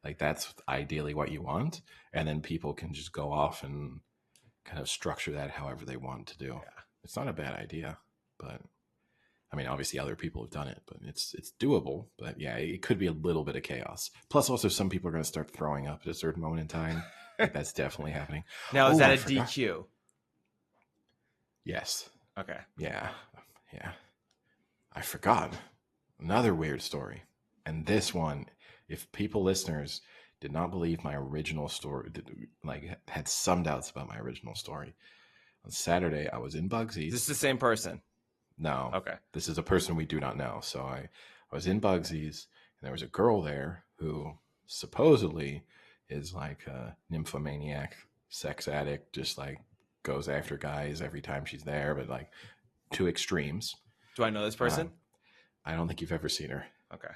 [SPEAKER 2] Like that's ideally what you want. And then people can just go off and kind of structure that however they want to do.
[SPEAKER 1] Yeah.
[SPEAKER 2] It's not a bad idea, but I mean, obviously other people have done it, but it's doable. But yeah, it could be a little bit of chaos. Plus, also some people are going to start throwing up at a certain moment in time. Like that's definitely happening.
[SPEAKER 1] Now, is
[SPEAKER 2] Oh,
[SPEAKER 1] that
[SPEAKER 2] I
[SPEAKER 1] a
[SPEAKER 2] forgot.
[SPEAKER 1] DQ?
[SPEAKER 2] Yes.
[SPEAKER 1] Okay.
[SPEAKER 2] Yeah. Yeah. I forgot another weird story. And this one, if people listeners did not believe my original story, like had some doubts about my original story, on Saturday I was in
[SPEAKER 1] Is this
[SPEAKER 2] Bugsy's.
[SPEAKER 1] the same person?
[SPEAKER 2] No,
[SPEAKER 1] Okay.
[SPEAKER 2] this is a person we do not know. So I was in Bugsy's, and there was a girl there who supposedly is like a nymphomaniac, sex addict, just like goes after guys every time she's there, but like two extremes.
[SPEAKER 1] Do I know this person?
[SPEAKER 2] I don't think you've ever seen her.
[SPEAKER 1] Okay.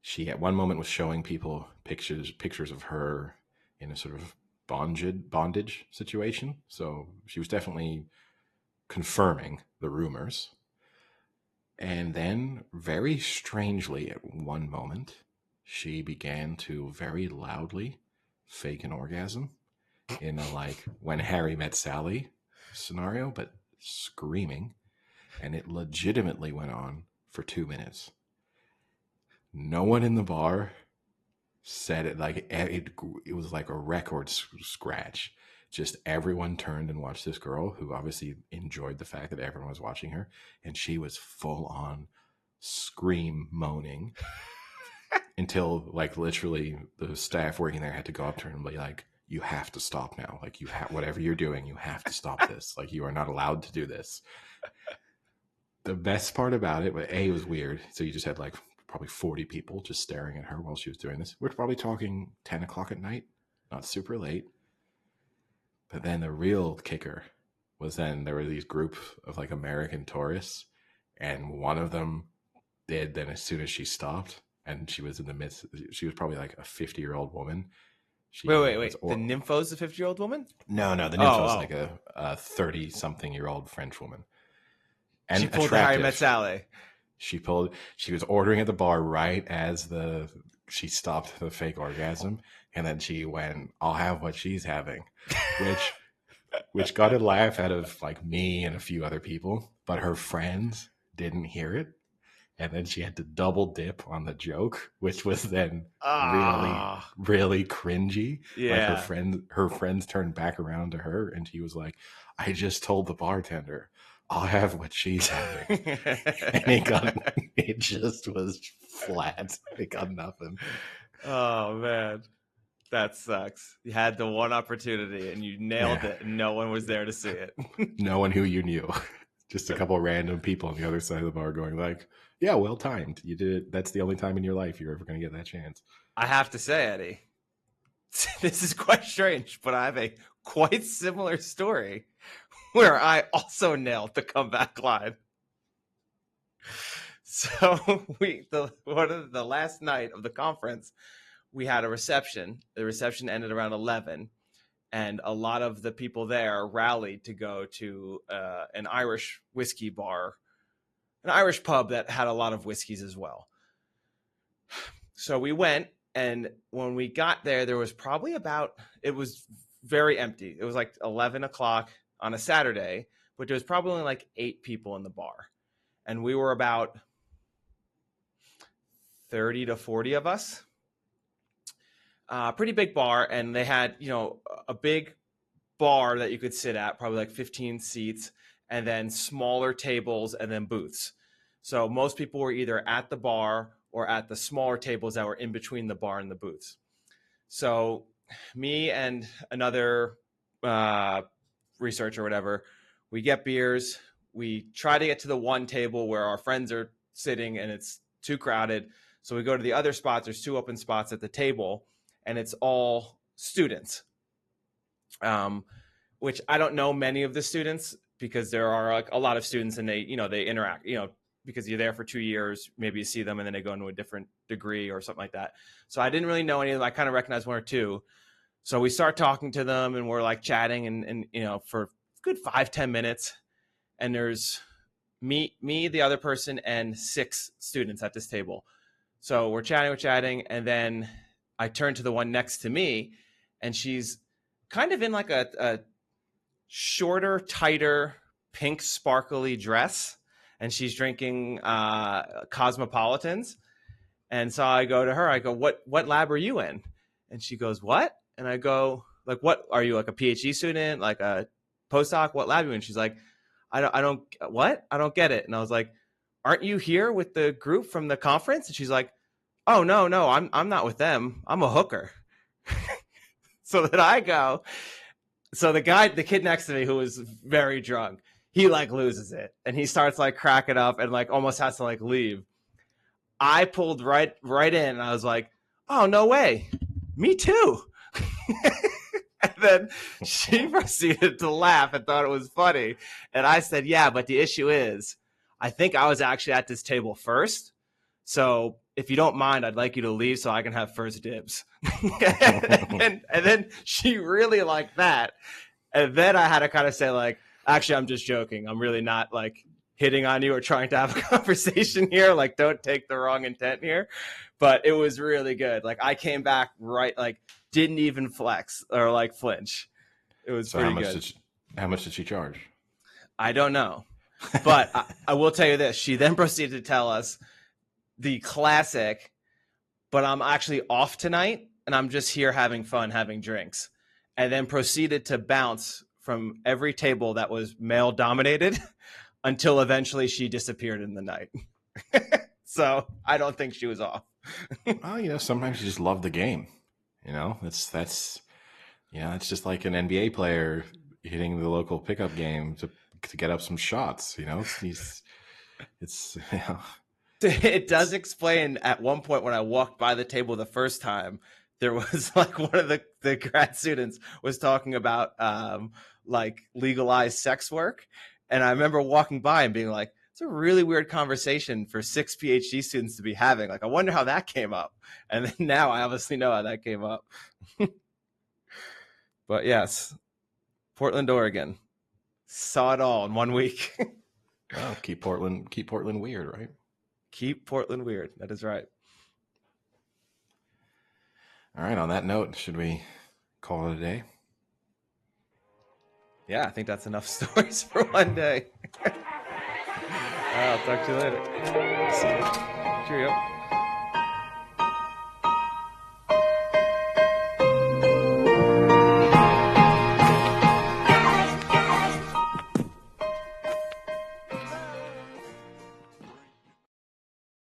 [SPEAKER 2] She at one moment was showing people pictures of her in a sort of bondage situation. So she was definitely confirming the rumors. And then, very strangely, at one moment, she began to very loudly fake an orgasm in a like When Harry Met Sally scenario, but screaming. And it legitimately went on for 2 minutes. No one in the bar said it. Like it was like a record scratch. Just everyone turned and watched this girl who obviously enjoyed the fact that everyone was watching her, and she was full on scream moaning until like literally the staff working there had to go up to her and be like, you have to stop now. Like you have whatever you're doing, you have to stop this. Like you are not allowed to do this. The best part about it, but it was weird. So you just had like probably 40 people just staring at her while she was doing this. We're probably talking 10 o'clock at night, not super late. But then the real kicker was then there were these group of like American tourists, and one of them did then as soon as she stopped, and she was in the midst, she was probably like a 50-year-old woman.
[SPEAKER 1] Wait. The nympho's a 50-year-old woman?
[SPEAKER 2] No, the nympho was like a 30-something-year-old French woman. And
[SPEAKER 1] she pulled the Harry Met Sally.
[SPEAKER 2] She was ordering at the bar right as she stopped the fake orgasm, and then she went, I'll have what she's having, which got a laugh out of like me and a few other people, but her friends didn't hear it. And then she had to double dip on the joke, which was then really cringy.
[SPEAKER 1] Yeah.
[SPEAKER 2] Like her friends turned back around to her, and she was like, I just told the bartender I'll have what she's having. And it just was flat. It got nothing.
[SPEAKER 1] Oh man, that sucks. You had the one opportunity and you nailed it, and no one was there to see it.
[SPEAKER 2] No one who you knew. Just a couple of random people on the other side of the bar going like, yeah, well timed. You did it. That's the only time in your life you're ever going to get that chance.
[SPEAKER 1] I have to say, Eddie, this is quite strange, but I have a quite similar story where I also nailed the comeback line. So the last night of the conference, we had a reception. The reception ended around 11, and a lot of the people there rallied to go to an Irish whiskey bar, an Irish pub that had a lot of whiskeys as well. So we went, and when we got there, there was probably it was very empty. It was like 11 o'clock on a Saturday, but there was probably only like 8 people in the bar. And we were about 30 to 40 of us. Pretty big bar, and they had, a big bar that you could sit at, probably like 15 seats, and then smaller tables and then booths. So most people were either at the bar or at the smaller tables that were in between the bar and the booths. So me and another researcher or whatever, we get beers. We try to get to the one table where our friends are sitting and it's too crowded. So we go to the other spots. There's 2 open spots at the table, and it's all students, which I don't know many of the students because there are like a lot of students, and they interact, because you're there for 2 years, maybe you see them and then they go into a different degree or something like that. So I didn't really know any of them. I kind of recognized 1 or 2. So we start talking to them, and we're like chatting and for a good 5-10 minutes. And there's me, the other person, and 6 students at this table. So we're chatting, and then I turn to the one next to me, and she's kind of in like a shorter, tighter, pink, sparkly dress, and she's drinking Cosmopolitans. And so I go to her, I go, what lab are you in? And she goes, what? And I go, like, what are you, like a PhD student, like a postdoc? What lab are you in? She's like, I don't, what? I don't get it. And I was like, aren't you here with the group from the conference? And she's like, oh, no, I'm not with them. I'm a hooker. So then I go, so the kid next to me, who was very drunk, he like loses it and he starts like cracking up and like almost has to like leave. I pulled right in and I was like, oh, no way. Me too. And then she proceeded to laugh and thought it was funny. And I said, yeah, but the issue is, I think I was actually at this table first. So if you don't mind, I'd like you to leave so I can have first dibs. and then she really liked that. And then I had to kind of say, like, actually, I'm just joking. I'm really not like hitting on you or trying to have a conversation here. Like, don't take the wrong intent here. But it was really good. Like, I came back right, like, didn't even flex or like flinch. It was pretty good.
[SPEAKER 2] How much did she charge?
[SPEAKER 1] I don't know. But I will tell you this. She then proceeded to tell us the classic, but I'm actually off tonight and I'm just here having fun, having drinks. And then proceeded to bounce from every table that was male dominated until eventually she disappeared in the night. So I don't think she was off.
[SPEAKER 2] Well, sometimes you just love the game. That's it's just like an NBA player hitting the local pickup game to get up some shots. It's
[SPEAKER 1] It does explain at one point when I walked by the table the first time, there was like one of the grad students was talking about like legalized sex work. And I remember walking by and being like, it's a really weird conversation for 6 PhD students to be having. Like, I wonder how that came up. And then now I obviously know how that came up. But yes, Portland, Oregon. Saw it all in 1 week.
[SPEAKER 2] Well, keep Portland weird, right?
[SPEAKER 1] Keep Portland weird. That is right.
[SPEAKER 2] All right. On that note, should we call it a day?
[SPEAKER 1] Yeah, I think that's enough stories for one day. I'll talk to you later.
[SPEAKER 2] See you.
[SPEAKER 1] Cheerio.